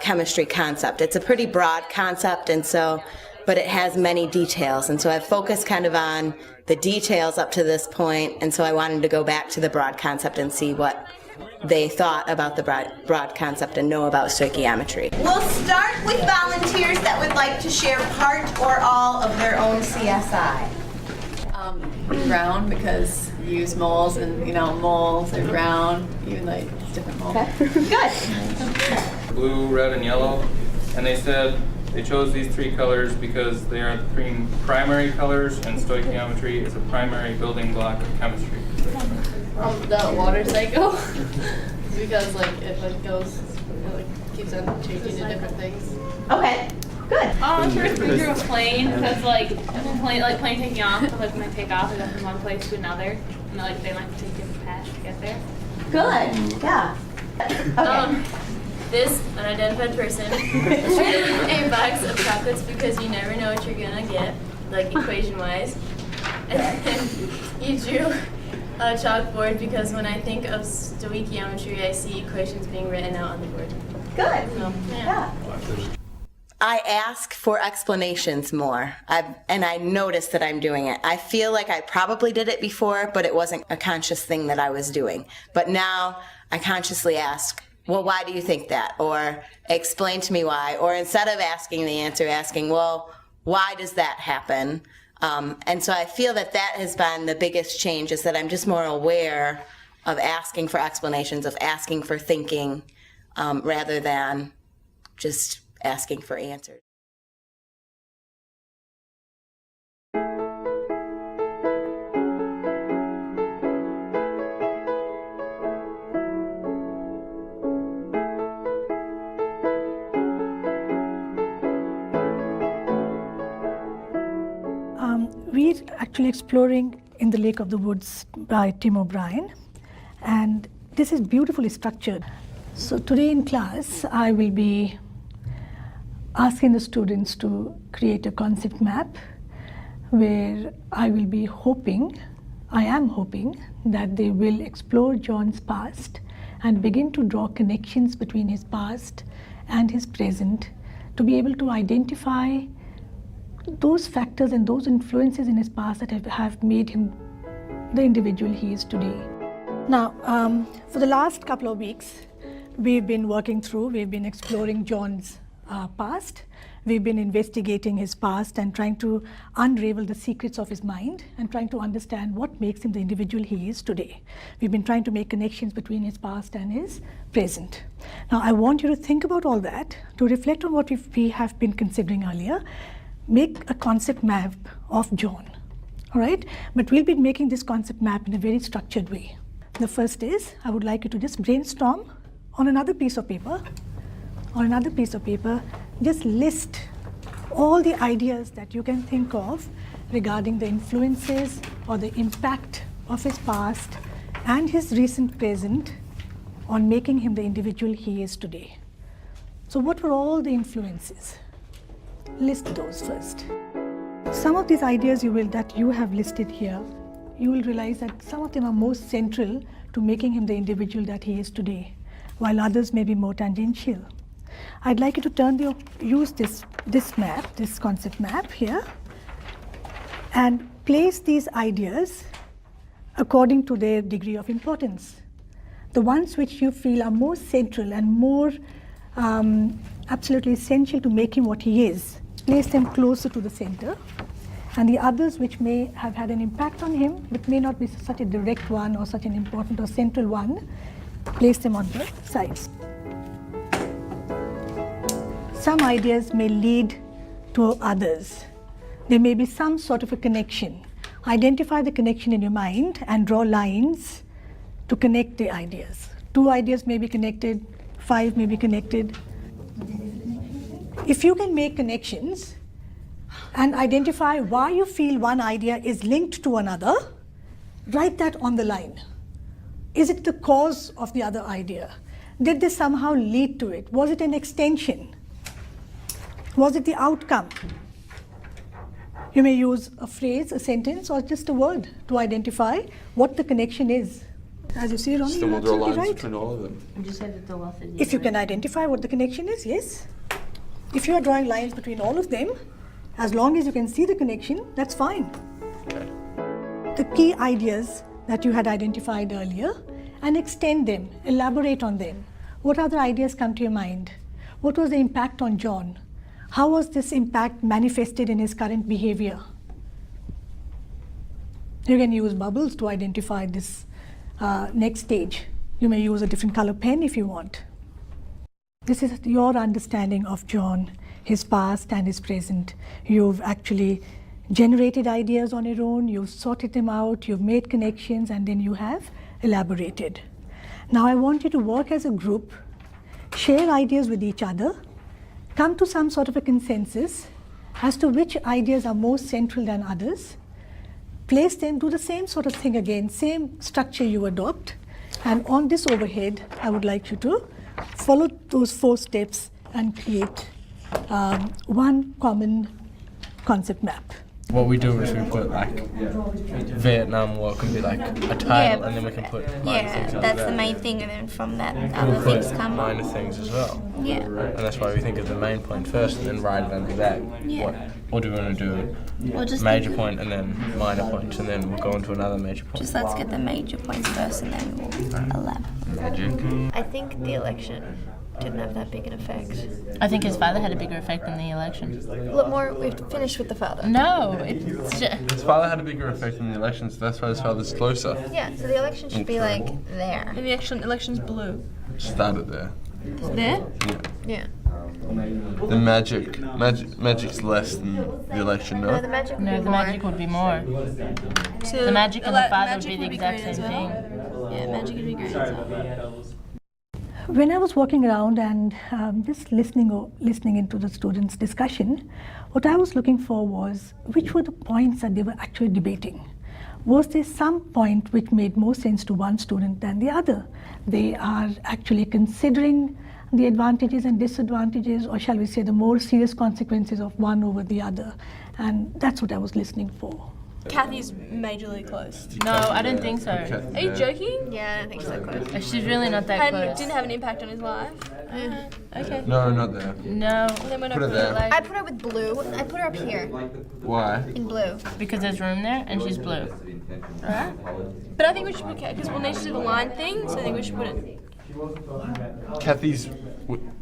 chemistry concept. It's a pretty broad concept, and so, but it has many details, and so I've focused kind of on the details up to this point, and so I wanted to go back to the broad concept and see what they thought about the broad concept and know about stoichiometry. We'll start with volunteers that would like to share part or all of their own CSI. Brown, because you use moles, and moles are brown, even like different moles. Okay. Good. Blue, red, and yellow, and they said they chose these three colors because they are the three primary colors, and stoichiometry is a primary building block of chemistry. The water cycle, because it goes, it keeps on changing to different things. Okay. Good. First picture was plane, because plane taking off, when they take off, they go from one place to another, and they like to take different paths to get there. Good. Yeah. Okay. This unidentified person drew a box of chocolates because you never know what you're gonna get, equation-wise. And then you drew a chalkboard because when I think of stoichiometry, I see equations being written out on the board. Good. So, yeah. I ask for explanations more, and I notice that I'm doing it. I feel like I probably did it before, but it wasn't a conscious thing that I was doing. But now I consciously ask, well, why do you think that? Or explain to me why. Or instead of asking the answer, asking, well, why does that happen? And so I feel that that has been the biggest change, is that I'm just more aware of asking for explanations, of asking for thinking, rather than just asking for answers. We're actually exploring In the Lake of the Woods by Tim O'Brien, and this is beautifully structured. So today in class, I will be asking the students to create a concept map where I am hoping that they will explore John's past and begin to draw connections between his past and his present, to be able to identify those factors and those influences in his past that have made him the individual he is today. Now, for the last couple of weeks, we've been exploring John's past. We've been investigating his past and trying to unravel the secrets of his mind and trying to understand what makes him the individual he is today. We've been trying to make connections between his past and his present. Now, I want you to think about all that, to reflect on what we have been considering earlier. Make a concept map of John, all right? But we'll be making this concept map in a very structured way. The first is, I would like you to just brainstorm on another piece of paper, just list all the ideas that you can think of regarding the influences or the impact of his past and his recent present on making him the individual he is today. So what were all the influences? List those first. Some of these ideas that you have listed here, you will realize that some of them are most central to making him the individual that he is today, while others may be more tangential. I'd like you to use this map, this concept map here, and place these ideas according to their degree of importance. The ones which you feel are more central and more absolutely essential to make him what he is, place them closer to the center. And the others which may have had an impact on him, but may not be such a direct one or such an important or central one, place them on the sides. Some ideas may lead to others. There may be some sort of a connection. Identify the connection in your mind and draw lines to connect the ideas. 2 ideas may be connected, 5 may be connected. If you can make connections and identify why you feel one idea is linked to another, write that on the line. Is it the cause of the other idea? Did this somehow lead to it? Was it an extension? Was it the outcome? You may use a phrase, a sentence, or just a word to identify what the connection is. As you see, Ronnie, you're absolutely right. Between all of them. And just say that the author did. If you can identify what the connection is, yes. If you are drawing lines between all of them, as long as you can see the connection, that's fine. The key ideas that you had identified earlier, and extend them, elaborate on them. What other ideas come to your mind? What was the impact on John? How was this impact manifested in his current behavior? You can use bubbles to identify this next stage. You may use a different color pen if you want. This is your understanding of John, his past and his present. You've actually generated ideas on your own, you've sorted them out, you've made connections, and then you have elaborated. Now I want you to work as a group, share ideas with each other, come to some sort of a consensus as to which ideas are more central than others, place them, do the same sort of thing again, same structure you adopt, and on this overhead, I would like you to follow those 4 steps and create one common concept map. What we do is we put like Vietnam War can be like a title, and then we can put minor things under that's that. the main thing, and then from that We'll other put things come minor things as well. Yeah. And that's why we think of the main point first and then write it under that. Yeah. What do we want to do? Or just Major point and then minor points, and then we'll go into another major point. Just let's get the major points first, and then we'll elaborate. Magic. I think the election didn't have that big an effect. I think his father had a bigger effect than the election. Look more, we've finished with the father. No, it's just... His father had a bigger effect in the elections, that's why his father's closer. Yeah, so the election should be like there. And the election's blue. Started there. There? Yeah. Yeah. The magic's less than the election, no? No, the magic would No, be the more. magic would be more. So The magic and the father would magic be the exact great as same well. thing. Yeah, magic would be great as well. When I was walking around and just listening into the students' discussion, what I was looking for was which were the points that they were actually debating. Was there some point which made more sense to one student than the other? They are actually considering the advantages and disadvantages, or shall we say the more serious consequences of one over the other. And that's what I was listening for. Kathy's majorly close. No, I don't think so. Are you joking? Yeah, I don't think she's that close. She's really not that close. Didn't have an impact on his life? Okay. No, not there. No. Then we're not Put it gonna there. like... I put her with blue. I put her up here Why? in blue. Because there's room there and she's blue. Alright. But I think we should put because we'll need to do the line thing, so I think we should put it.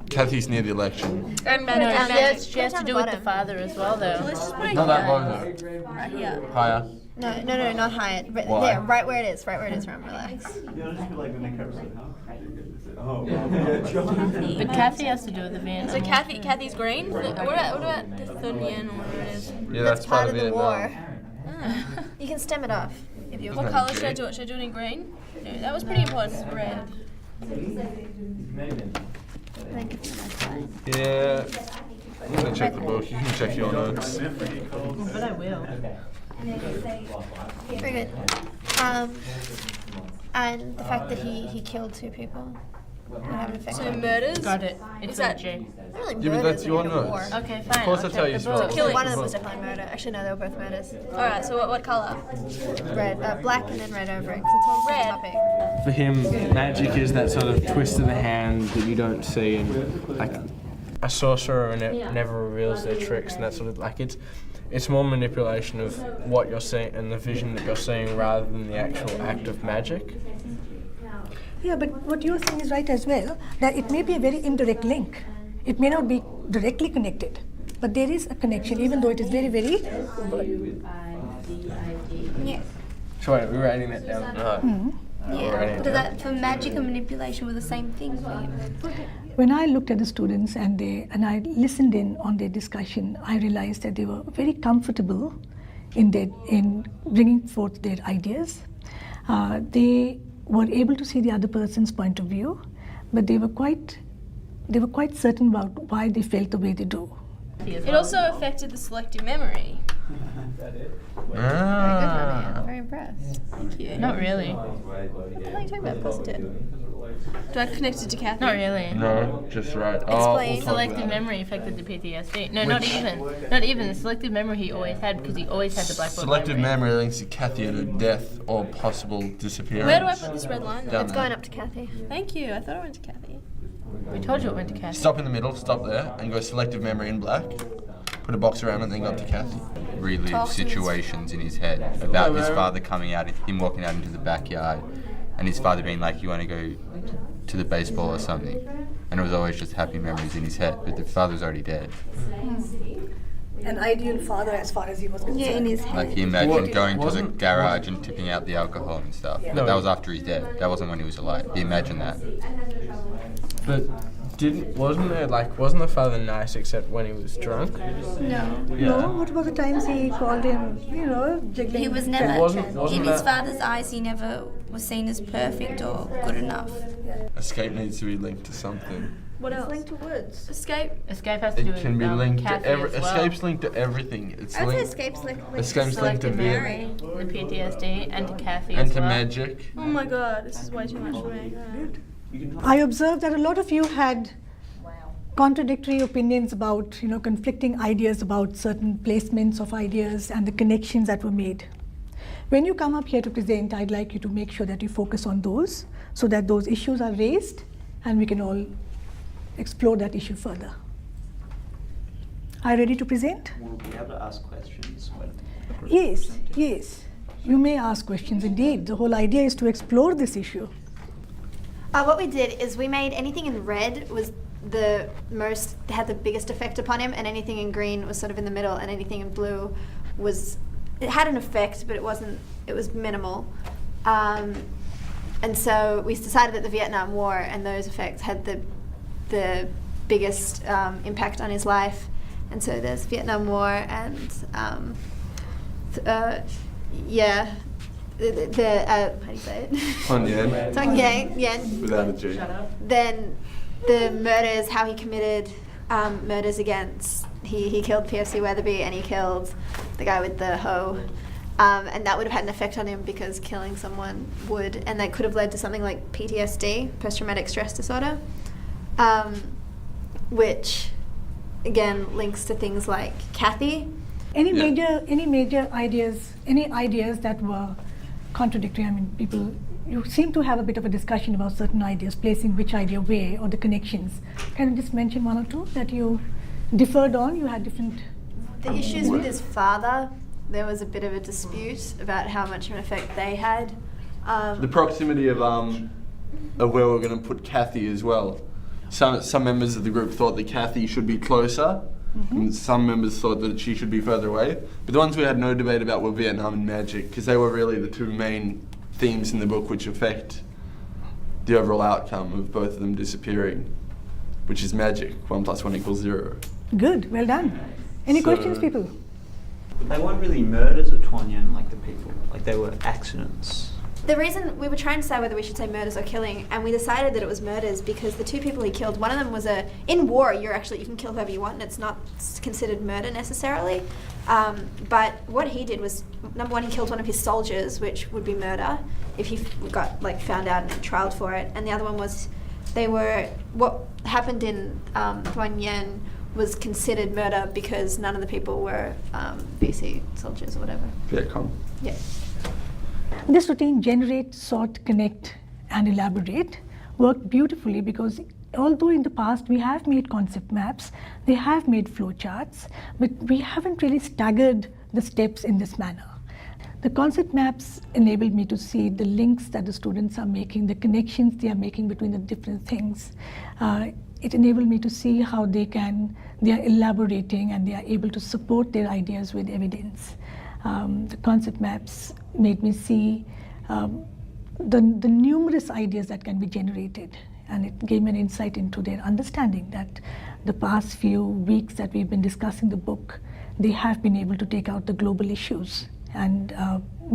Kathy's near the election. And No, magic. she has to do with the father as well, though. So let's just put it Not that here. low though. Right here. Higher. No, not high. Right Why? there, right where it is. Right where it is. Ron, relax. But Kathy has to do with the Vietnam. So Kathy's green. What about the Thun Yen or whatever it is? Yeah, That's part of the Vietnam. war. You can stem it off. What colour should I do it? Should I do it in green? No, that was pretty important. Red. Yeah. I'm gonna check the book. You can check your notes. But I will. Very good. And the fact that he killed 2 people would have an effect. So murders? Got it. It's that J. Not really Yeah, but murders, that's your they're in a notes. war. Okay, fine. Of course, I'll tell you the as well. book. Killing. One of them was definitely murder. Actually, no, they were both murders. Alright, so what colour? Red, black, and then red over it. 'Cause it's all Red. topic. For him, magic is that sort of twist of the hand that you don't see, and like A sorcerer never reveals their tricks, and that sort of like it's more manipulation of what you're seeing and the vision that you're seeing rather than the actual act of magic. Yeah, but what you're saying is right as well, that it may be a very indirect link. It may not be directly connected, but there is a connection, even though it is very, very... Yeah. So wait, we're writing that down. No. We're writing it Does down. that for magic and manipulation were the same thing for you? When I looked at the students and I listened in on their discussion, I realized that they were very comfortable in bringing forth their ideas. They were able to see the other person's point of view, but they were quite certain about why they felt the way they do. It also affected the selective memory. Very good, Ah. I'm very impressed. Thank you. Not really. What the hell are you talking about? Plus it did. Do I connect it to Kathy? Not really. No, just right. Explain. Selective memory affected the PTSD. No, not even. Not even. The selective memory he always had because he always had the blackboard Selective memory. memory links to Kathy to death or possible disappearance. Where do I put this red line? Down It's there. going up to Kathy. Thank you. I thought it went to Kathy. We told you it went to Kathy. Stop in the middle, stop there, and go selective memory in black. Put a box around it and then go up to Kathy. Relive situations in his head about his father coming out, him walking out into the backyard, and his father being like, "You want to go to the baseball or something?" And it was always just happy memories in his head, but the father was already dead. An ideal father as far as he was concerned. Yeah, in his head. Like he imagined going to the garage and tipping out the alcohol and stuff. Yeah. But that was after he's dead. That wasn't when he was alive. He imagined that. But wasn't the father nice except when he was drunk? No. No, what about the times he called him, jiggling? He was never, Wasn't in his that- father's eyes, he never was seen as perfect or good enough. Escape needs to be linked to something. What else? Linked to words. Escape. Escape has to do It with can be linked Kathy to as well. escape's linked to everything. It's I'd say linked. escape's linked to Escape's linked to Selective Vietnam. memory, the PTSD, and to Kathy And as to well. magic. Oh my god, this is way too much for me. I observed that a lot of you had contradictory opinions about, conflicting ideas about certain placements of ideas and the connections that were made. When you come up here to present, I'd like you to make sure that you focus on those so that those issues are raised and we can all explore that issue further. Are you ready to present? We'll be able to ask questions when the group Yes, presents. yes. You may ask questions indeed. The whole idea is to explore this issue. What we did is we made anything in red was had the biggest effect upon him, and anything in green was sort of in the middle, and anything in blue it had an effect, but it was minimal. And so we decided that the Vietnam War and those effects had the biggest impact on his life. And so there's Vietnam War and how do you say it? Ton Yen. Ton Yen. Without a G. Then the murders, how he committed murders against, he killed PFC Weatherby and he killed the guy with the hoe. And that would have had an effect on him because killing someone would, and that could have led to something like PTSD, post-traumatic stress disorder, which again links to things like Kathy. Any major ideas, any ideas that were contradictory? I mean, you seem to have a bit of a discussion about certain ideas, placing which idea where, or the connections. Can you just mention one or two that you differed on? You had different... The issues with his father, there was a bit of a dispute about how much of an effect they had. The proximity of where we're going to put Kathy as well. Some members of the group thought that Kathy should be closer, and some members thought that she should be further away. But the ones we had no debate about were Vietnam and magic, because they were really the two main themes in the book which affect the overall outcome of both of them disappearing, which is magic. 1 + 1 = 0. Good, well done. Any questions, people? They weren't really murders at Tuan Yen like the people, like they were accidents. The reason we were trying to decide whether we should say murders or killing, and we decided that it was murders because the two people he killed, one of them was in war, you can kill whoever you want and it's not considered murder necessarily. But what he did was, number one, he killed one of his soldiers, which would be murder if he got found out and trialed for it. And the other one was, what happened in Tuan Yen was considered murder because none of the people were VC soldiers or whatever. Vietcong. Yeah. This routine generate, sort, connect, and elaborate worked beautifully because although in the past we have made concept maps, they have made flowcharts, but we haven't really staggered the steps in this manner. The concept maps enabled me to see the links that the students are making, the connections they are making between the different things. It enabled me to see how they are elaborating and they are able to support their ideas with evidence. The concept maps made me see the numerous ideas that can be generated, and it gave me an insight into their understanding that the past few weeks that we've been discussing the book, they have been able to take out the global issues and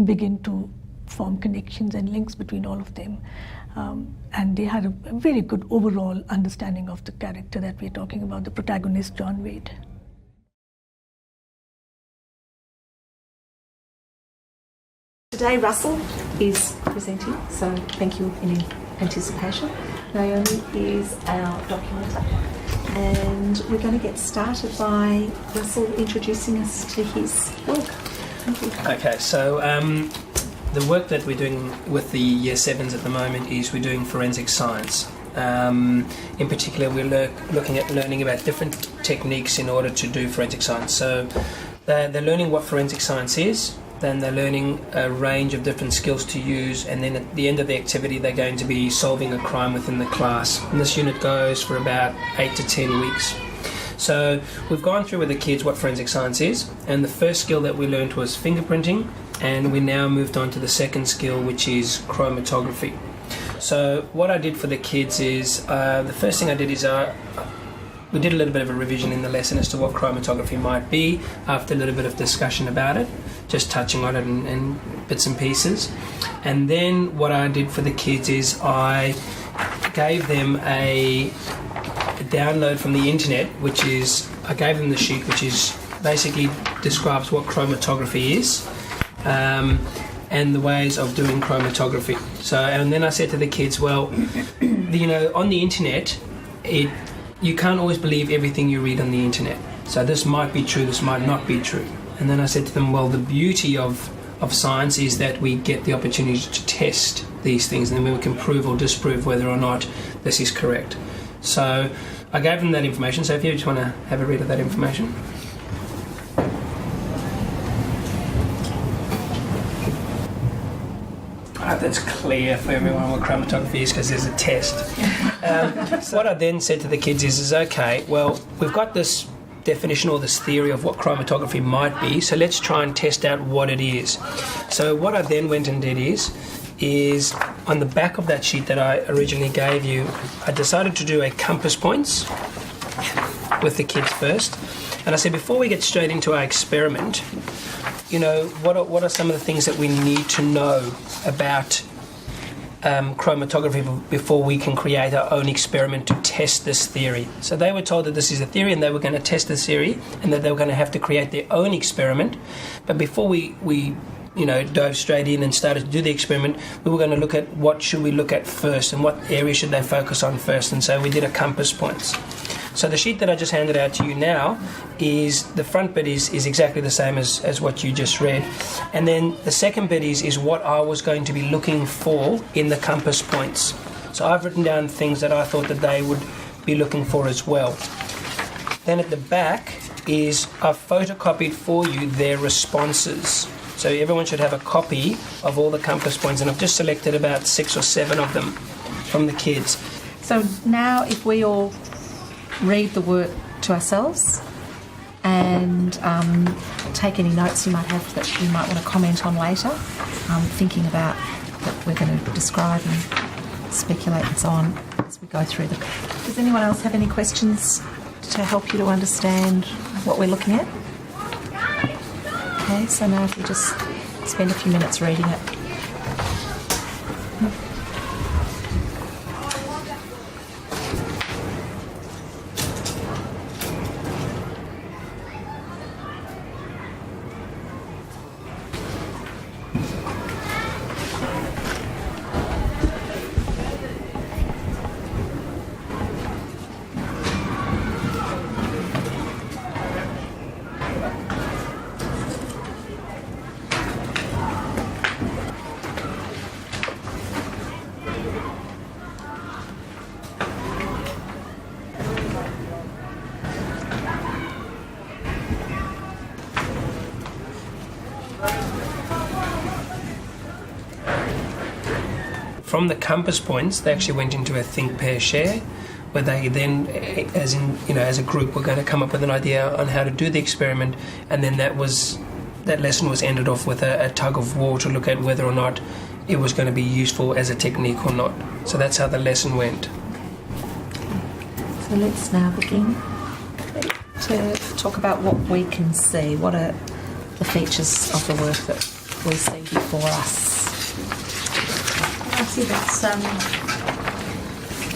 begin to form connections and links between all of them. And they had a very good overall understanding of the character that we're talking about, the protagonist, John Wade. Today Russell is presenting, so thank you in anticipation. Naomi is our documenter, and we're going to get started by Russell introducing us to his work. Thank you. Okay, so the work that we're doing with the Year 7s at the moment is we're doing forensic science. In particular, we're looking at learning about different techniques in order to do forensic science. So they're learning what forensic science is, then they're learning a range of different skills to use, and then at the end of the activity they're going to be solving a crime within the class. And this unit goes for about 8 to 10 weeks. So we've gone through with the kids what forensic science is, and the first skill that we learned was fingerprinting, and we now moved on to the second skill, which is chromatography. So what I did for the kids is, the first thing I did is we did a little bit of a revision in the lesson as to what chromatography might be, after a little bit of discussion about it, just touching on it in bits and pieces. And then what I did for the kids is I gave them a download from the internet, which is, I gave them the sheet which is basically describes what chromatography is, and the ways of doing chromatography. So, and then I said to the kids, well, you know, on the internet, you can't always believe everything you read on the internet. So this might be true, this might not be true. And then I said to them, well, the beauty of science is that we get the opportunity to test these things, and then we can prove or disprove whether or not this is correct. So I gave them that information. So if you just want to have a read of that information. I hope that's clear for everyone what chromatography is, because there's a test. What I then said to the kids is okay, well, we've got this definition or this theory of what chromatography might be, so let's try and test out what it is. So what I then went and did is on the back of that sheet that I originally gave you, I decided to do a compass points with the kids first. And I said, before we get straight into our experiment, you know, what are some of the things that we need to know about chromatography before we can create our own experiment to test this theory. So they were told that this is a theory and they were going to test this theory, and that they were going to have to create their own experiment. But before we dove straight in and started to do the experiment, we were going to look at what should we look at first and what area should they focus on first. And so we did a compass points. So the sheet that I just handed out to you now is, the front bit is exactly the same as what you just read. And then the second bit is what I was going to be looking for in the compass points. So I've written down things that I thought that they would be looking for as well. Then at the back is, I've photocopied for you their responses. So everyone should have a copy of all the compass points, and I've just selected about 6 or 7 of them from the kids. So now if we all read the work to ourselves and take any notes you might have that you might want to comment on later, thinking about what we're going to describe and speculate and so on as we go through them. Does anyone else have any questions to help you to understand what we're looking at? Okay, so now if we just spend a few minutes reading it. From the compass points, they actually went into a think, pair, share, where they then, as a group, were going to come up with an idea on how to do the experiment, and then that lesson was ended off with a tug of war to look at whether or not it was going to be useful as a technique or not. So that's how the lesson went. So let's now begin to talk about what we can see. What are the features of the work that we see before us? see that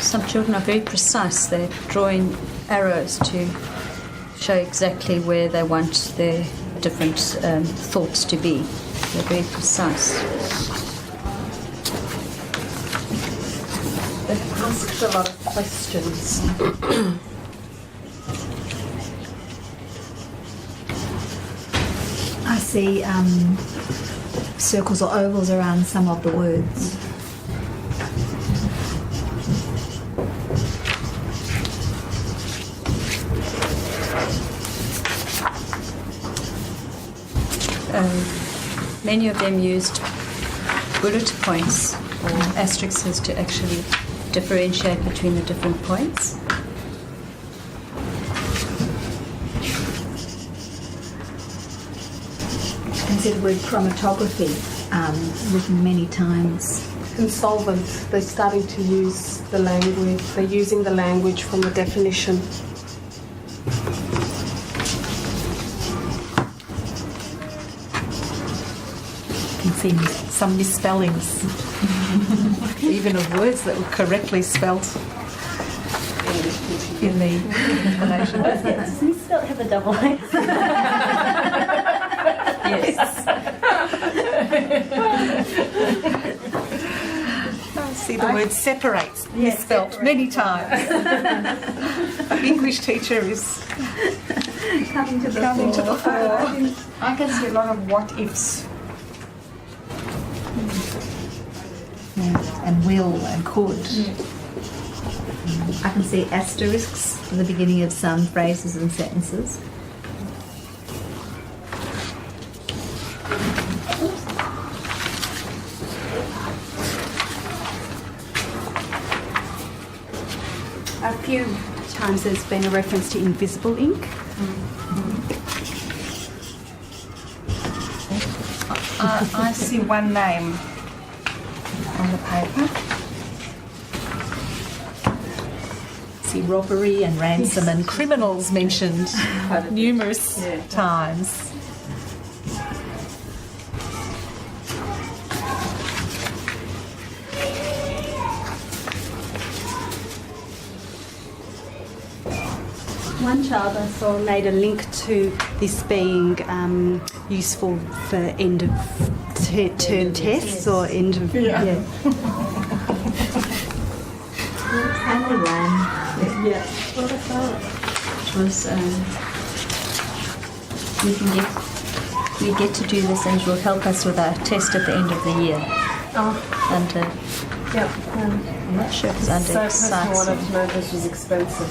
some children are very precise. They're drawing arrows to show exactly where they want their different thoughts to be. They're very precise. They've asked a lot of questions. I see circles or ovals around some of the words. Many of them used bullet points or asterisks to actually differentiate between the different points. I can see the word chromatography written many times. Insolvent, they're starting to use the language, they're using the language from the definition. You can see some misspellings, even of words that were correctly spelt in the information. Does misspelled have a double A? Yes. I see the word separates misspelt many times. An English teacher is coming to the fore. I can see a lot of what ifs. And will and could. I can see asterisks at the beginning of some phrases and sentences. A few times there's been a reference to invisible ink. I see one name on the paper. See robbery and ransom and criminals mentioned numerous times. One child I saw made a link to this being useful for end of term tests or end of Only one. Yeah. It was we get to do this, and it will help us with our test at the end of the year. And I'm not sure if it's under So I wanted to know this was expensive.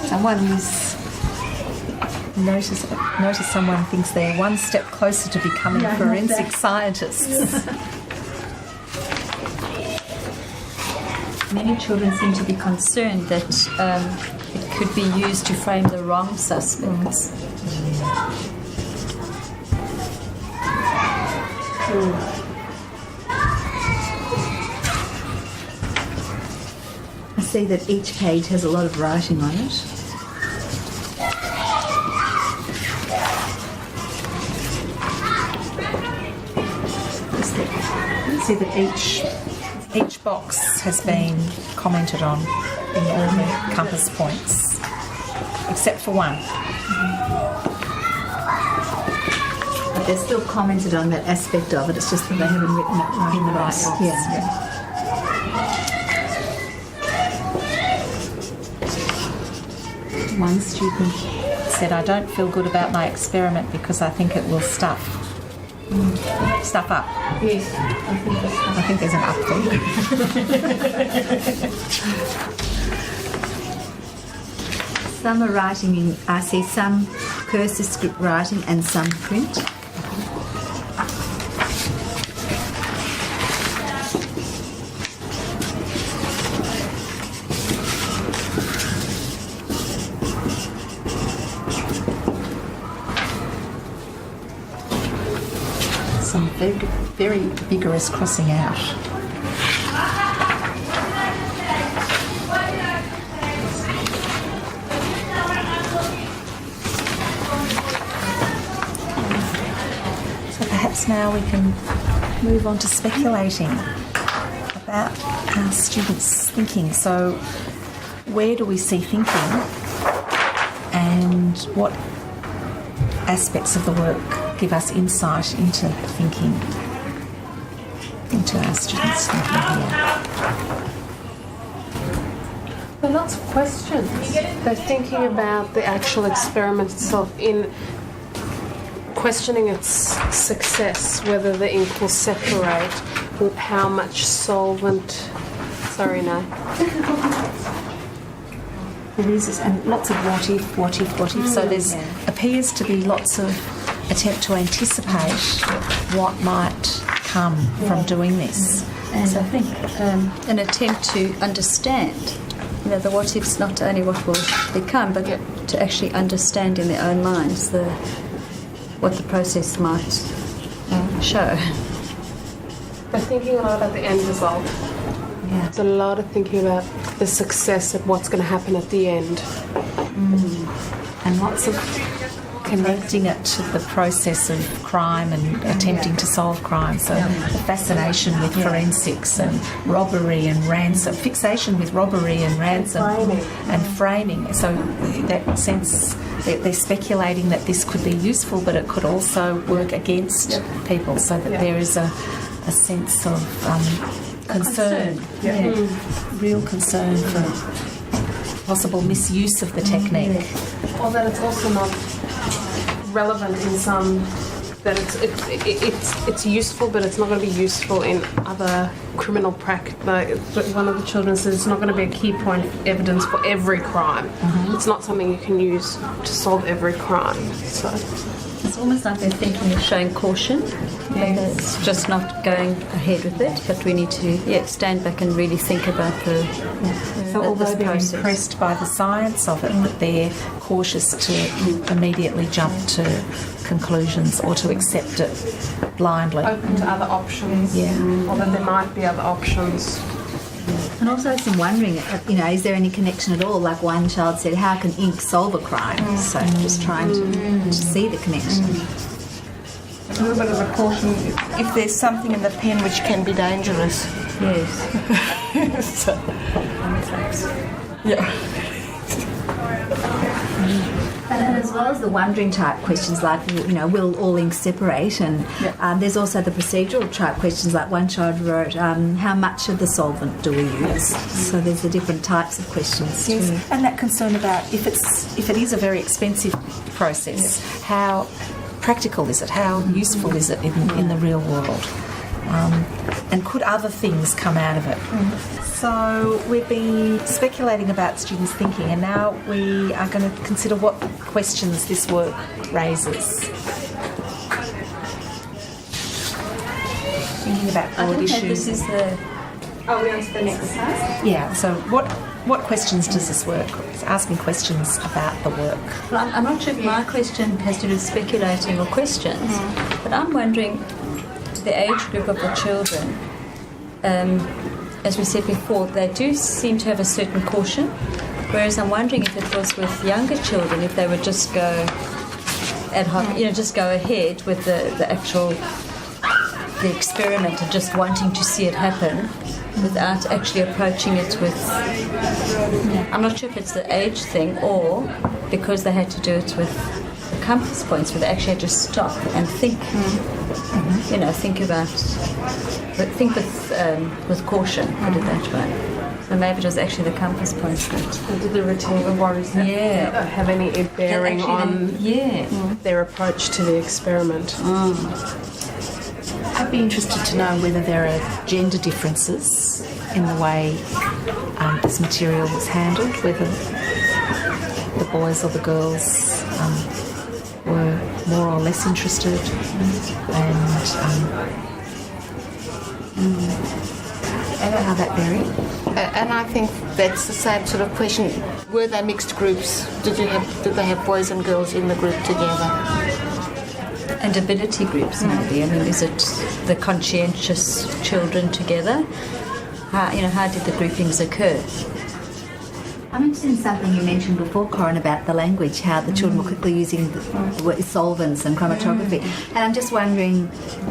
Someone's notice someone thinks they're one step closer to becoming forensic scientists. Many children seem to be concerned that it could be used to frame the wrong suspects. I see that each page has a lot of writing on it. I see that each box has been commented on in all the compass points, except for one. But they're still commented on that aspect of it, it's just that they haven't written it right in the box. One student said, "I don't feel good about my experiment because I think it will stuff up." Yes, I think there's an up there. Some are writing in, I see some cursive script writing and some print. Some very vigorous crossing out. So perhaps perhaps now we can move on to speculating about our students' thinking. So, where do we see thinking, and what aspects of the work give us insight into thinking, into our students' thinking here? There are lots of questions. They're thinking about the actual experiment itself, in questioning its success, whether the ink will separate, how much solvent. Sorry, no. There is, and lots of what if. So there's appears to be lots of attempt to anticipate what might come from doing this. And I think an attempt to understand, the what ifs, not only what will become, but to actually understand in their own minds what the process might show. They're thinking a lot about the end result. Yeah. There's a lot of thinking about the success of what's going to happen at the end. And lots of connecting it to the process of crime and attempting to solve crime. So the fascination with forensics and robbery and ransom, fixation with robbery and ransom and framing. So that sense that they're speculating that this could be useful, but it could also work against people, so that there is a sense of concern. Real concern for possible misuse of the technique. Or that it's also not relevant in some, that it's useful, but it's not going to be useful in other criminal practice. Like one of the children says, it's not going to be a key point of evidence for every crime. It's not something you can use to solve every crime. So it's almost like they're thinking of showing caution. It's just not going ahead with it, but we need to stand back and really think about So although they're impressed by the science of it, that they're cautious to immediately jump to conclusions or to accept it blindly. Open to other options. Or that there might be other options. And also some wondering, is there any connection at all? Like one child said, how can ink solve a crime? So just trying to see the connection. A little bit of a caution if there's something in the pen which can be dangerous. Yes. And as well as the wondering type questions like, will all ink separate? And there's also the procedural type questions, like one child wrote, how much of the solvent do we use? So there's the different types of questions too. And that concern about if it is a very expensive process, how practical is it? How useful is it in the real world? And could other things come out of it? So we've been speculating about students' thinking, and now we are going to consider what questions this work raises. Thinking about broad issues. This is the... Are we on to the next slide? Yeah, so what questions does this work? It's asking questions about the work. Well, I'm not sure if my question has to do with speculating or questions, but I'm wondering the age group of the children. As we said before, they do seem to have a certain caution, whereas I'm wondering if it was with younger children, if they would just go ad hoc, just go ahead with the experiment and just wanting to see it happen without actually approaching it with... I'm not sure if it's the age thing or because they had to do it with the compass points where they actually had to stop and think, think with caution, put it that way. So maybe it was actually the compass points that... Did the retriever worries have any bearing on their approach to the experiment? I'd be interested to know whether there are gender differences in the way this material was handled, whether the boys or the girls were more or less interested, and how that varied. And I think that's the same sort of question. Were they mixed groups? Did they have boys and girls in the group together? And ability groups, maybe. I mean, is it the conscientious children together? How did the groupings occur? I'm interested in something you mentioned before, Corin, about the language, how the children were quickly using the word solvents and chromatography. And I'm just wondering,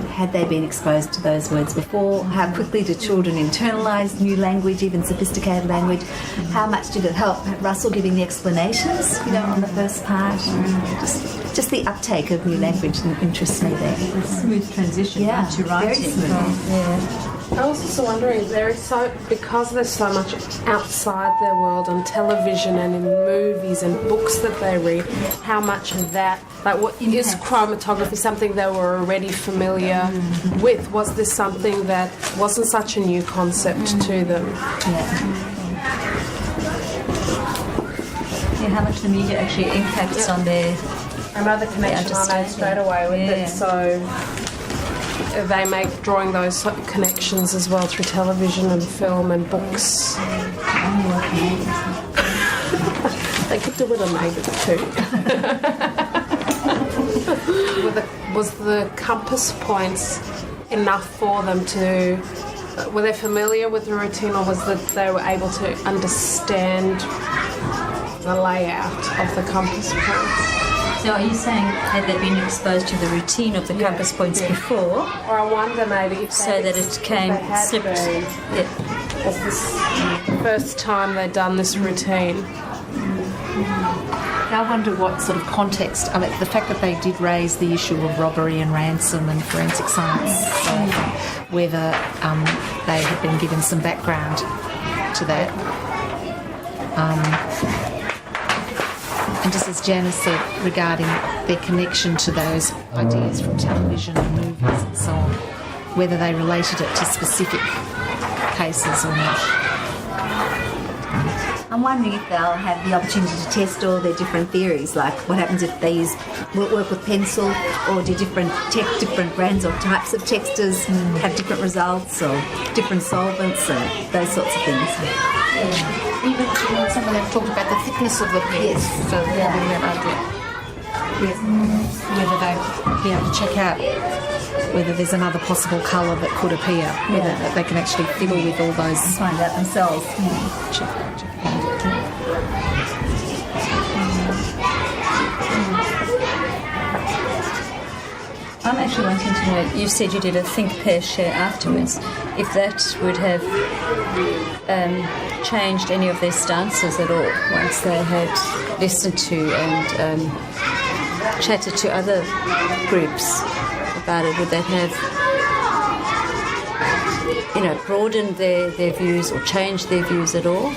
had they been exposed to those words before? How quickly do children internalise new language, even sophisticated language? How much did it help Russell giving the explanations, on the first part? Just the uptake of new language interests me there. Smooth transition to writing. I was also wondering, because there's so much outside their world on television and in movies and books that they read, how much of that, what is chromatography, something they were already familiar with? Was this something that wasn't such a new concept to them? Yeah, how much the media actually impacts on their... I know the connection I made straight away with it, so... They make drawing those connections as well through television and film and books. They could do it on maybe too. Was the compass points enough for them to... Were they familiar with the routine, or was that they were able to understand the layout of the compass points? So are you saying, had they been exposed to the routine of the compass points before? Or I wonder maybe if so that it came slipped. Was this the first time they'd done this routine? I wonder what sort of context, the fact that they did raise the issue of robbery and ransom and forensic science, so whether they had been given some background to that. And just as Janice said, regarding their connection to those ideas from television and movies and so on, whether they related it to specific cases or not. I'm wondering if they'll have the opportunity to test all their different theories, like what happens if they work with pencil, or do different brands or types of textures have different results, or different solvents and those sorts of things. Even some of them talked about the thickness of the pens, so having that idea. Whether they be able to check out whether there's another possible colour that could appear, whether they can actually fiddle with all those. Find out themselves. I'm actually wanting to know, you said you did a think, pair, share afterwards, if that would have changed any of their stances at all once they had listened to and chatted to other groups about it. Would that have broadened their views or changed their views at all?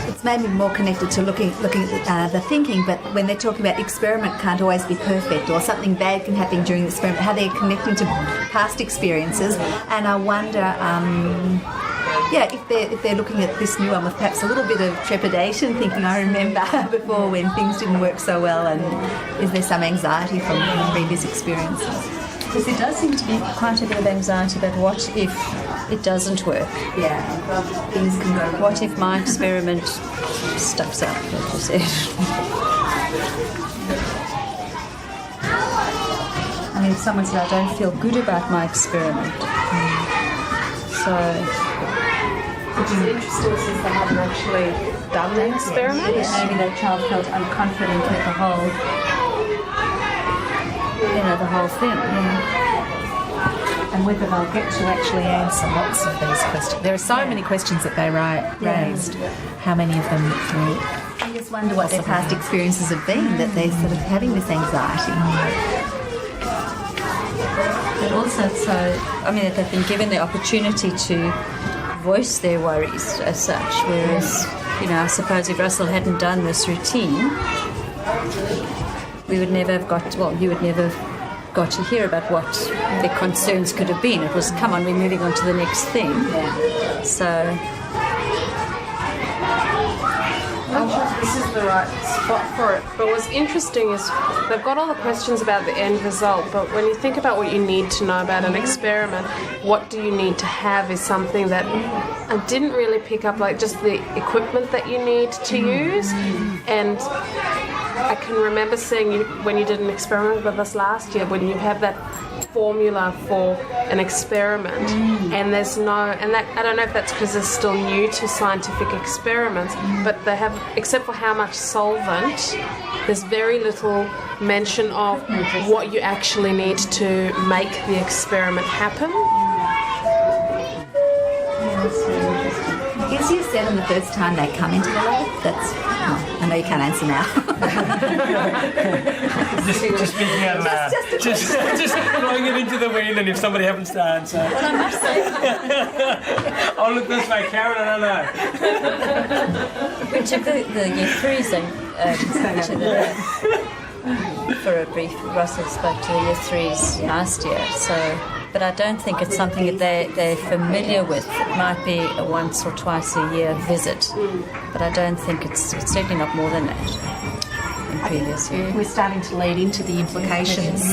It's maybe more connected to looking at the thinking, but when they're talking about experiment can't always be perfect, or something bad can happen during the experiment, how they're connecting to past experiences. And I wonder, if they're looking at this new one with perhaps a little bit of trepidation, thinking, I remember before when things didn't work so well, and is there some anxiety from previous experiences? Because there does seem to be quite a bit of anxiety about what if it doesn't work. Yeah, things can go. What if my experiment stuffs up, like you said? I mean, if someone said, I don't feel good about my experiment. So... Which is interesting since they haven't actually done the experiment. Yeah, maybe that child felt unconfident with the whole... the whole thing. And whether they'll get to actually answer lots of these questions. There are so many questions that they raised. How many of them will... I just wonder what their past experiences have been, that they're sort of having this anxiety. But also, that they've been given the opportunity to voice their worries as such, whereas, I suppose if Russell hadn't done this routine, we would never have you would never have got to hear about what their concerns could have been. It was, come on, we're moving on to the next thing. So... I'm not sure if this is the right spot for it, but what's interesting is they've got all the questions about the end result, but when you think about what you need to know about an experiment, what do you need to have is something that I didn't really pick up, like just the equipment that you need to use, and I can remember seeing you when you did an experiment with us last year, when you have that formula for an experiment, and there's no, and that I don't know if that's because they're still new to scientific experiments, but they have, except for how much solvent, there's very little mention of what you actually need to make the experiment happen. Is year 7 the first time they come into the lab? That's, I know you can't answer now. just speaking out loud. Just throwing it into the wind, and if somebody happens to answer. Well, I must say, oh, look this way, Karen, I don't know. we took the year 3s to the lab for a brief. Russell spoke to the year 3s last year, so. But I don't think it's something that they're familiar with. It might be a once or twice a year visit, but I don't think it's certainly not more than that in previous years. We're starting to lead into the implications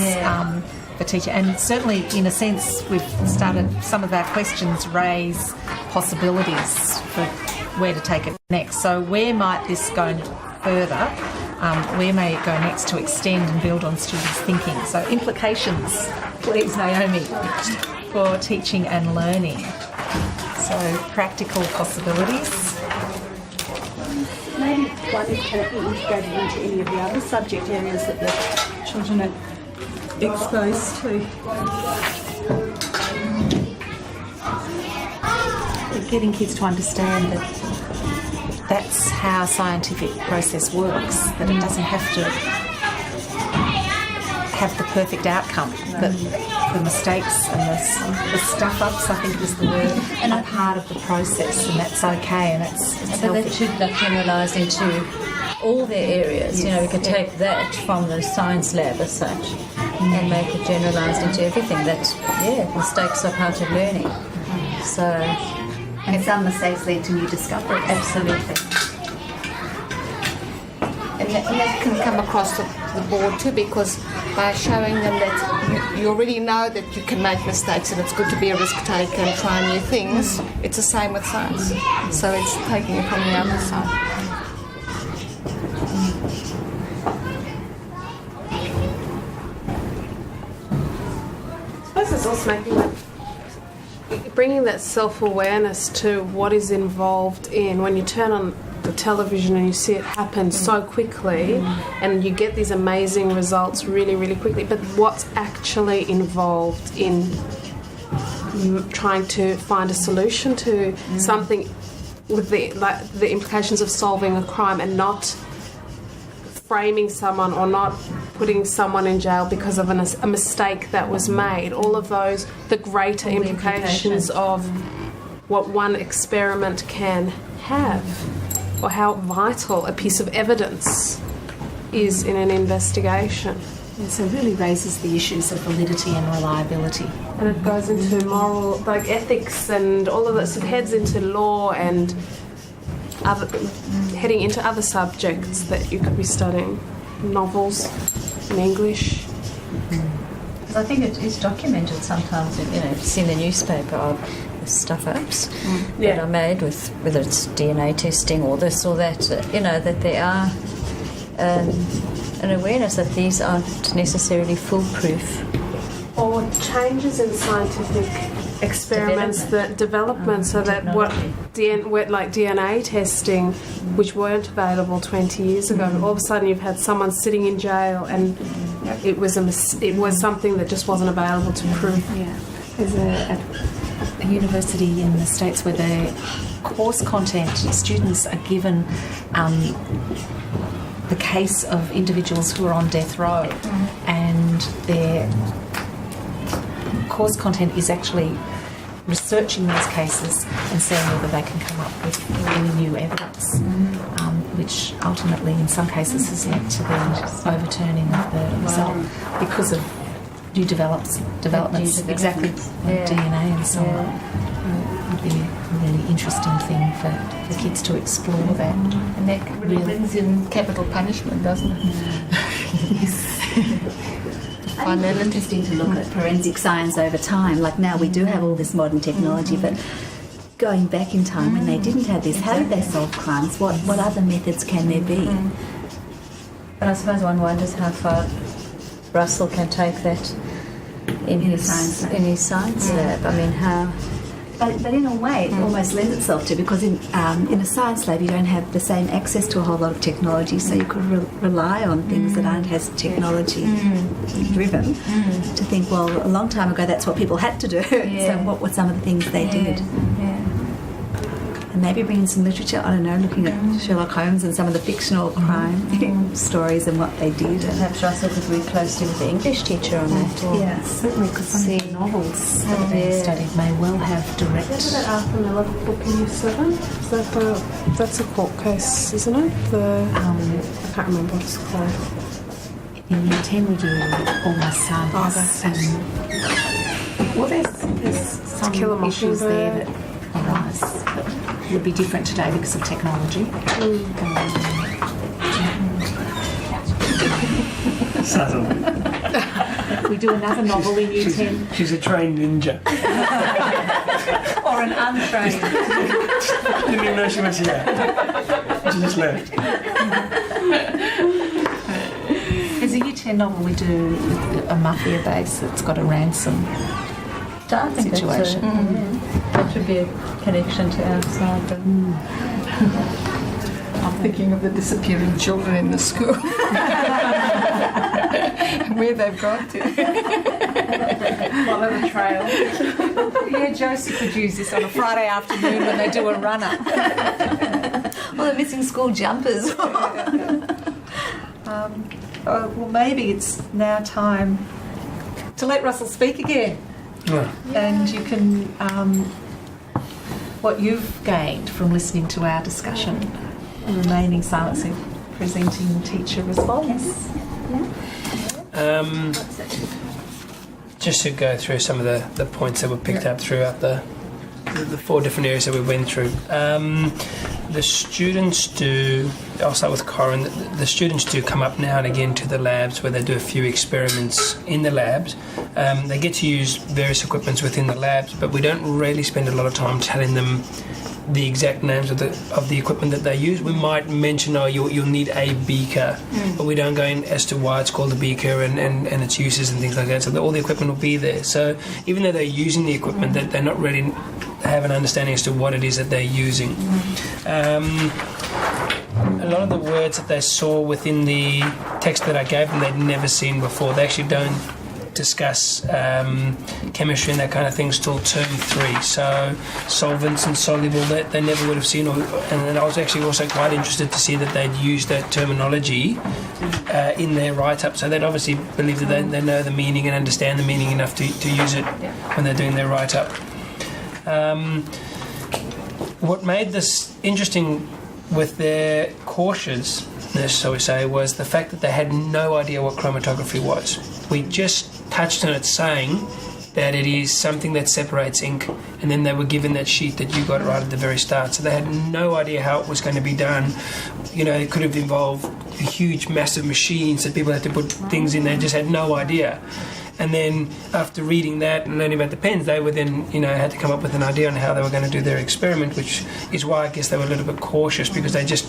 for teacher, and certainly in a sense we've started, some of our questions raise possibilities for where to take it next. So where might this go further? Where may it go next to extend and build on students' thinking? So implications, please, Naomi, for teaching and learning. So practical possibilities. Maybe one can be integrated into any of the other subject areas that the children are exposed to. Getting kids to understand that that's how a scientific process works, that it doesn't have to have the perfect outcome, that the mistakes and the stuff-ups, I think is the word, and are part of the process, and that's okay, and it's So that should not generalise into all their areas. Yes. You know, we could take that from the science lab as such and make it generalised into everything. That, mistakes are part of learning. So... And some mistakes lead to new discovery. Absolutely. And that can come across the board too, because by showing them that you already know that you can make mistakes and it's good to be a risk taker and try new things, it's the same with science. So it's taking it from the other side. I suppose it's also bringing that self-awareness to what is involved in when you turn on the television and you see it happen so quickly and you get these amazing results really, really quickly, but what's actually involved in trying to find a solution to something with the implications of solving a crime and not framing someone or not putting someone in jail because of a mistake that was made. All of those, the greater implications of what one experiment can have, or how vital a piece of evidence is in an investigation. Yes, it really raises the issues of validity and reliability. And it goes into moral, like ethics and all of this. It heads into law and heading into other subjects that you could be studying, novels in English. Because I think it is documented sometimes. You know, you've seen the newspaper of the stuff-ups that are made with whether it's DNA testing or this or that. You know, that there are an awareness that these aren't necessarily foolproof. Or changes in scientific experiments that development, so that what like DNA testing, which weren't available 20 years ago, all of a sudden you've had someone sitting in jail and it was something that just wasn't available to prove. There's a university in the States where the course content, students are given the case of individuals who are on death row, and their course content is actually researching those cases and seeing whether they can come up with really new evidence, which ultimately in some cases has led to the overturning of the result because of new developments, exactly, DNA and so on. It would be a really interesting thing for kids to explore that. And that really brings in capital punishment, doesn't it? Yes. I think it's interesting to look at forensic science over time. Like now we do have all this modern technology, but going back in time when they didn't have this, how did they solve crimes? What other methods can there be? But I suppose one wonders how far Russell can take that in his science lab. I mean, how... But in a way, it almost lends itself to, because in a science lab you don't have the same access to a whole lot of technology, so you could rely on things that aren't as technology driven to think, well, a long time ago that's what people had to do, so what were some of the things they did? And maybe bring in some literature, I don't know, looking at Sherlock Holmes and some of the fictional crime stories and what they did. Perhaps Russell could work closely with the English teacher on that. Yeah, certainly, because some of the novels that are being studied may well have direct... Is that Arthur Miller book in Year 7? That's a court case, isn't it? I can't remember what it's called. In Year 10 we do Almost Silence. Well, there's some issues there that arise that would be different today because of technology. Subtle. We do another novel in Year 10. She's a trained ninja. Or an untrained. Didn't even know she was here. She just left. There's a Year 10 novel we do with a mafia base that's got a ransom situation. That would be a connection to outside. I'm thinking of the disappearing children in the school. Where they've gone to. Follow the trail. Yeah, Josie could use this on a Friday afternoon when they do a runner. Well, they're missing school jumpers. Well, maybe it's now time to let Russell speak again. And you can, what you've gained from listening to our discussion, remaining silent, presenting teacher response. Just to go through some of the points that were picked up throughout the 4 different areas that we went through. The students do, I'll start with Corin, the students do come up now and again to the labs where they do a few experiments in the labs. They get to use various equipments within the labs, but we don't really spend a lot of time telling them the exact names of the equipment that they use. We might mention, you'll need a beaker, but we don't go in as to why it's called a beaker and its uses and things like that. So all the equipment will be there. So even though they're using the equipment, they're not really have an understanding as to what it is that they're using. A lot of the words that they saw within the text that I gave them, they'd never seen before. They actually don't discuss chemistry and that kind of things till term 3. So solvents and soluble, that they never would have seen. And I was actually also quite interested to see that they'd used that terminology in their write-up. So they'd obviously believe that they know the meaning and understand the meaning enough to use it when they're doing their write-up. What made this interesting with their cautiousness, so we say, was the fact that they had no idea what chromatography was. We just touched on it saying that it is something that separates ink, and then they were given that sheet that you got right at the very start. So they had no idea how it was going to be done. You know, it could have involved huge, massive machines that people had to put things in. They just had no idea. And then after reading that and learning about the pens, they were then, had to come up with an idea on how they were going to do their experiment, which is why I guess they were a little bit cautious, because they just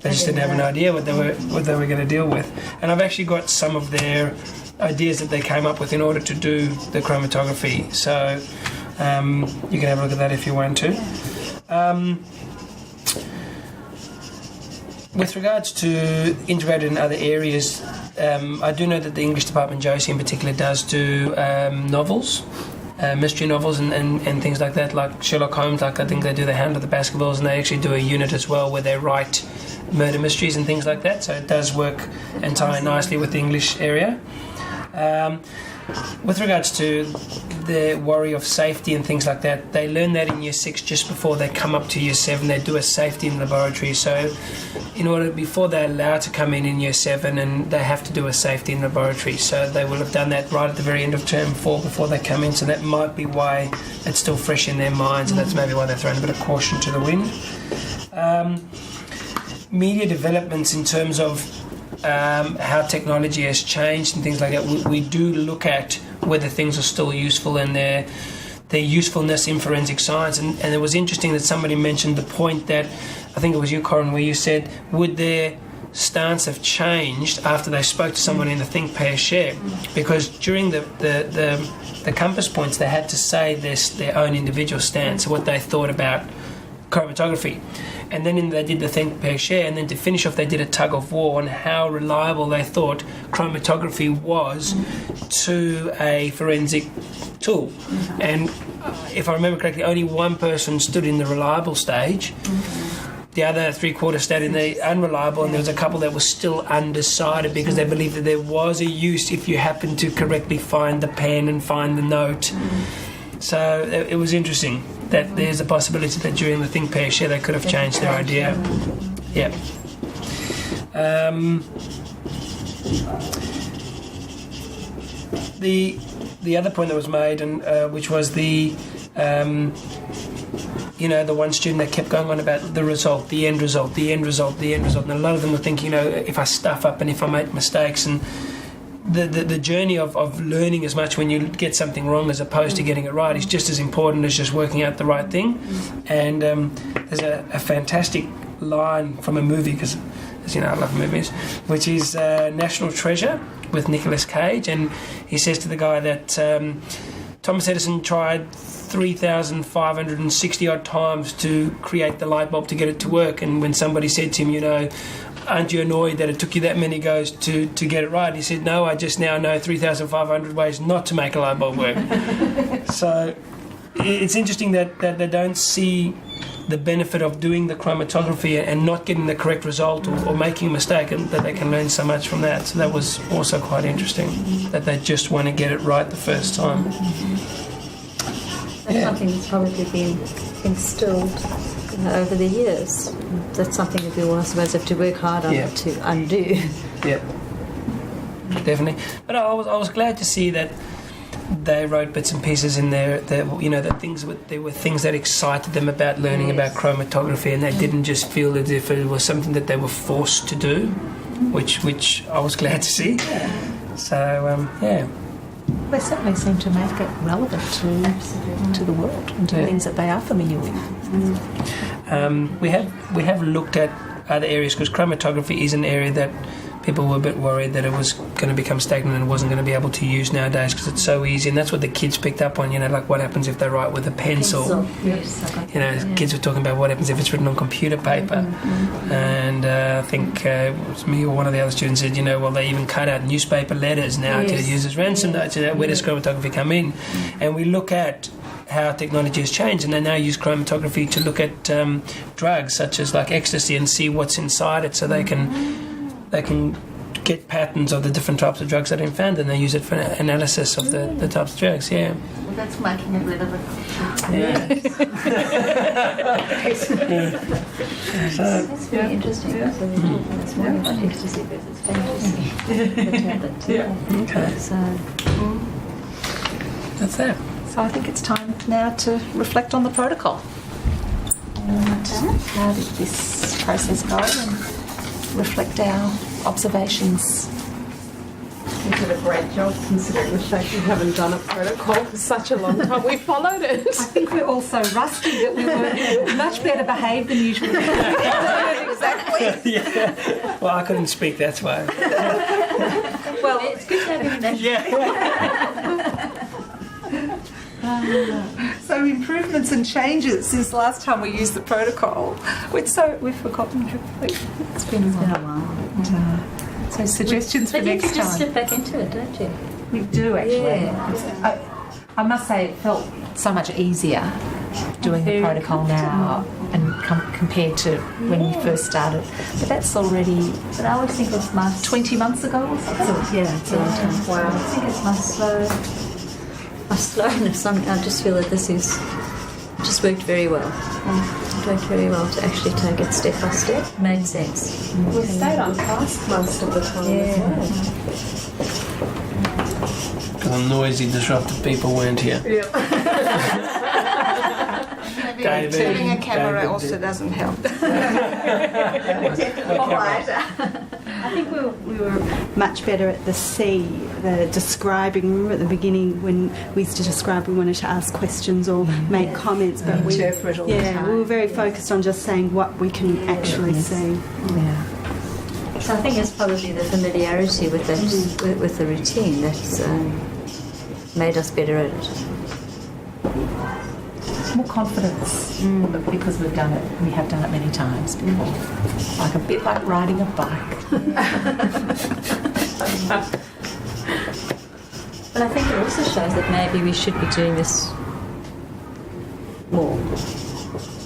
didn't have an idea what they were going to deal with. And I've actually got some of their ideas that they came up with in order to do the chromatography. So you can have a look at that if you want to. With regards to integrated in other areas, I do know that the English department, Josie in particular, does do novels, mystery novels and things like that, like Sherlock Holmes. Like I think they do The Hound of the Baskervilles, and they actually do a unit as well where they write murder mysteries and things like that. So it does work and tie nicely with the English area. With regards to the worry of safety and things like that, they learn that in Year 6 just before they come up to Year 7. They do a safety in the laboratory. So before they're allowed to come in Year 7, and they have to do a safety in the laboratory. So they will have done that right at the very end of term 4 before they come in. So that might be why it's still fresh in their minds, and that's maybe why they're throwing a bit of caution to the wind. Media developments in terms of how technology has changed and things like that, we do look at whether things are still useful and their usefulness in forensic science. And it was interesting that somebody mentioned the point that, I think it was you, Corin, where you said, would there stance have changed after they spoke to someone in the Think, Pair, Share, because during the compass points they had to say their own individual stance, what they thought about chromatography, and then they did the Think, Pair, Share, and then to finish off they did a tug of war on how reliable they thought chromatography was to a forensic tool. And if I remember correctly, only one person stood in the reliable stage. The other 3/4 stayed in the unreliable, and there was a couple that were still undecided because they believed that there was a use if you happened to correctly find the pen and find the note. So it was interesting that there's a possibility that during the Think, Pair, Share they could have changed their idea. Yeah. The other point that was made, and which was the one student that kept going on about the result, the end result, the end result, the end result, and a lot of them were thinking, if I stuff up and if I make mistakes, and the journey of learning as much when you get something wrong as opposed to getting it right is just as important as just working out the right thing. And there's a fantastic line from a movie, because as you know I love movies, which is National Treasure with Nicolas Cage, and he says to the guy that Thomas Edison tried 3,560 odd times to create the light bulb to get it to work, and when somebody said to him, aren't you annoyed that it took you that many goes to get it right? He said, no, I just now know 3,500 ways not to make a light bulb work. So it's interesting that they don't see the benefit of doing the chromatography and not getting the correct result or making a mistake, and that they can learn so much from that. So that was also quite interesting, that they just want to get it right the first time. That's something that's probably been instilled over the years. That's something that we all, I suppose, have to work hard on to undo. Yeah, definitely. But I was glad to see that they wrote bits and pieces in there that there were things that excited them about learning about chromatography, and they didn't just feel as if it was something that they were forced to do, which I was glad to see. So They certainly seem to make it relevant to the world and to things that they are familiar with. We have looked at other areas, because chromatography is an area that people were a bit worried that it was going to become stagnant and wasn't going to be able to use nowadays, because it's so easy, and that's what the kids picked up on, like what happens if they write with a pencil. Yes, kids were talking about what happens if it's written on computer paper. And I think it was me or one of the other students said, they even cut out newspaper letters now to use as ransom notes. Where does chromatography come in? And we look at how technology has changed, and they now use chromatography to look at drugs such as like ecstasy and see what's inside it, so they can get patterns of the different types of drugs that are found, and they use it for analysis of the types of drugs. Yeah. Well, that's making it relevant. That's very interesting. So we're talking this morning about ecstasy versus fantasy. Okay. So that's that. So I think it's time now to reflect on the protocol. And how did this process go, and reflect our observations. You did a great job, considering the fact we haven't done a protocol for such a long time. We followed it. I think we're all so rusty that we were much better behaved than usual. Exactly. Yeah. Well, I couldn't speak, that's why. Well, it's good to have you there. Yeah. So improvements and changes since the last time we used the protocol. We've forgotten. It's been a while. So suggestions for next time. But you just slip back into it, don't you? We do actually. Yeah. I must say it felt so much easier doing the protocol now and compared to when we first started. But that's already. But I always think it's 20 months ago or something. It's a long time. Wow. I think it's my slowness. I just feel that this is just worked very well. It worked very well to actually take it step by step. Made sense. We stayed on task most of the time as well. Because the noisy, disruptive people weren't here. Maybe turning a camera also doesn't help. I think we were much better at the describing. Remember at the beginning when we used to describe, we wanted to ask questions or make comments, but we were very focused on just saying what we can actually see. Yeah. So I think it's probably the familiarity with that, with the routine that's made us better at it. More confidence because we have done it many times before. Like a bit like riding a bike. But I think it also shows that maybe we should be doing this more.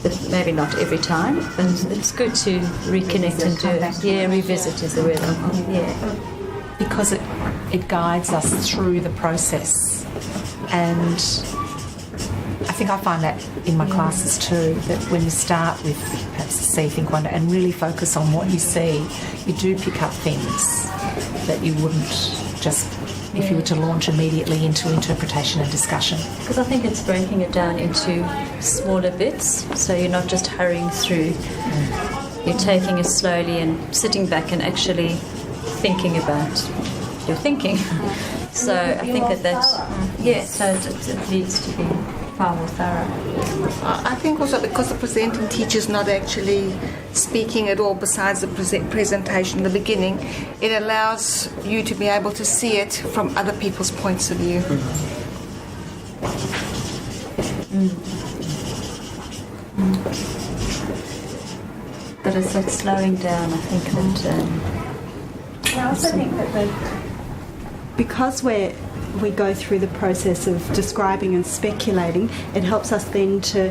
But maybe not every time, but it's good to reconnect and do it. Yeah, revisit is the word. Yeah. Because it guides us through the process. And I think I find that in my classes too, that when you start with perhaps see, think, wonder, and really focus on what you see, you do pick up things that you wouldn't just if you were to launch immediately into interpretation and discussion. Because I think it's breaking it down into smaller bits, so you're not just hurrying through. You're taking it slowly and sitting back and actually thinking about your thinking. So I think so it needs to be far more thorough. I think also because the presenting teacher's not actually speaking at all besides the presentation in the beginning, it allows you to be able to see it from other people's points of view. But it's that slowing down, I think, that... I also think that because we go through the process of describing and speculating, it helps us then to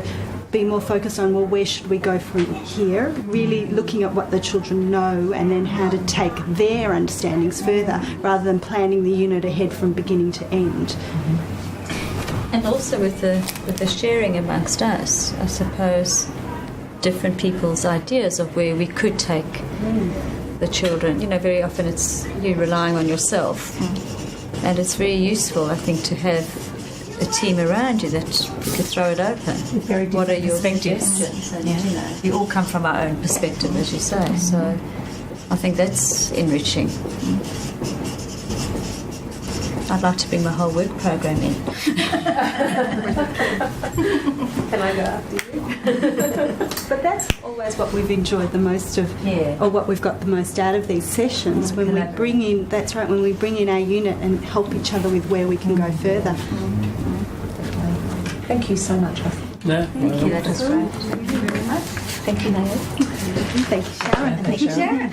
be more focused on, well, where should we go from here? Really looking at what the children know and then how to take their understandings further rather than planning the unit ahead from beginning to end. And also with the sharing amongst us, I suppose, different people's ideas of where we could take the children. You know, very often it's you relying on yourself. And it's very useful, I think, to have a team around you that you could throw it open. Very what are your perspectives? suggestions? And, you know, we all come from our own perspective, as you say. So I think that's enriching. I'd like to bring my whole work program in. Can I go after you? But that's always what we've enjoyed the most of, or what we've got the most out of these sessions. When we bring in, that's right, when we bring in our unit and help each other with where we can go further. Thank you so much. No, Thank you, that was great. Thank you, Naomi. Thank you, Sharon. Thank you, Sharon.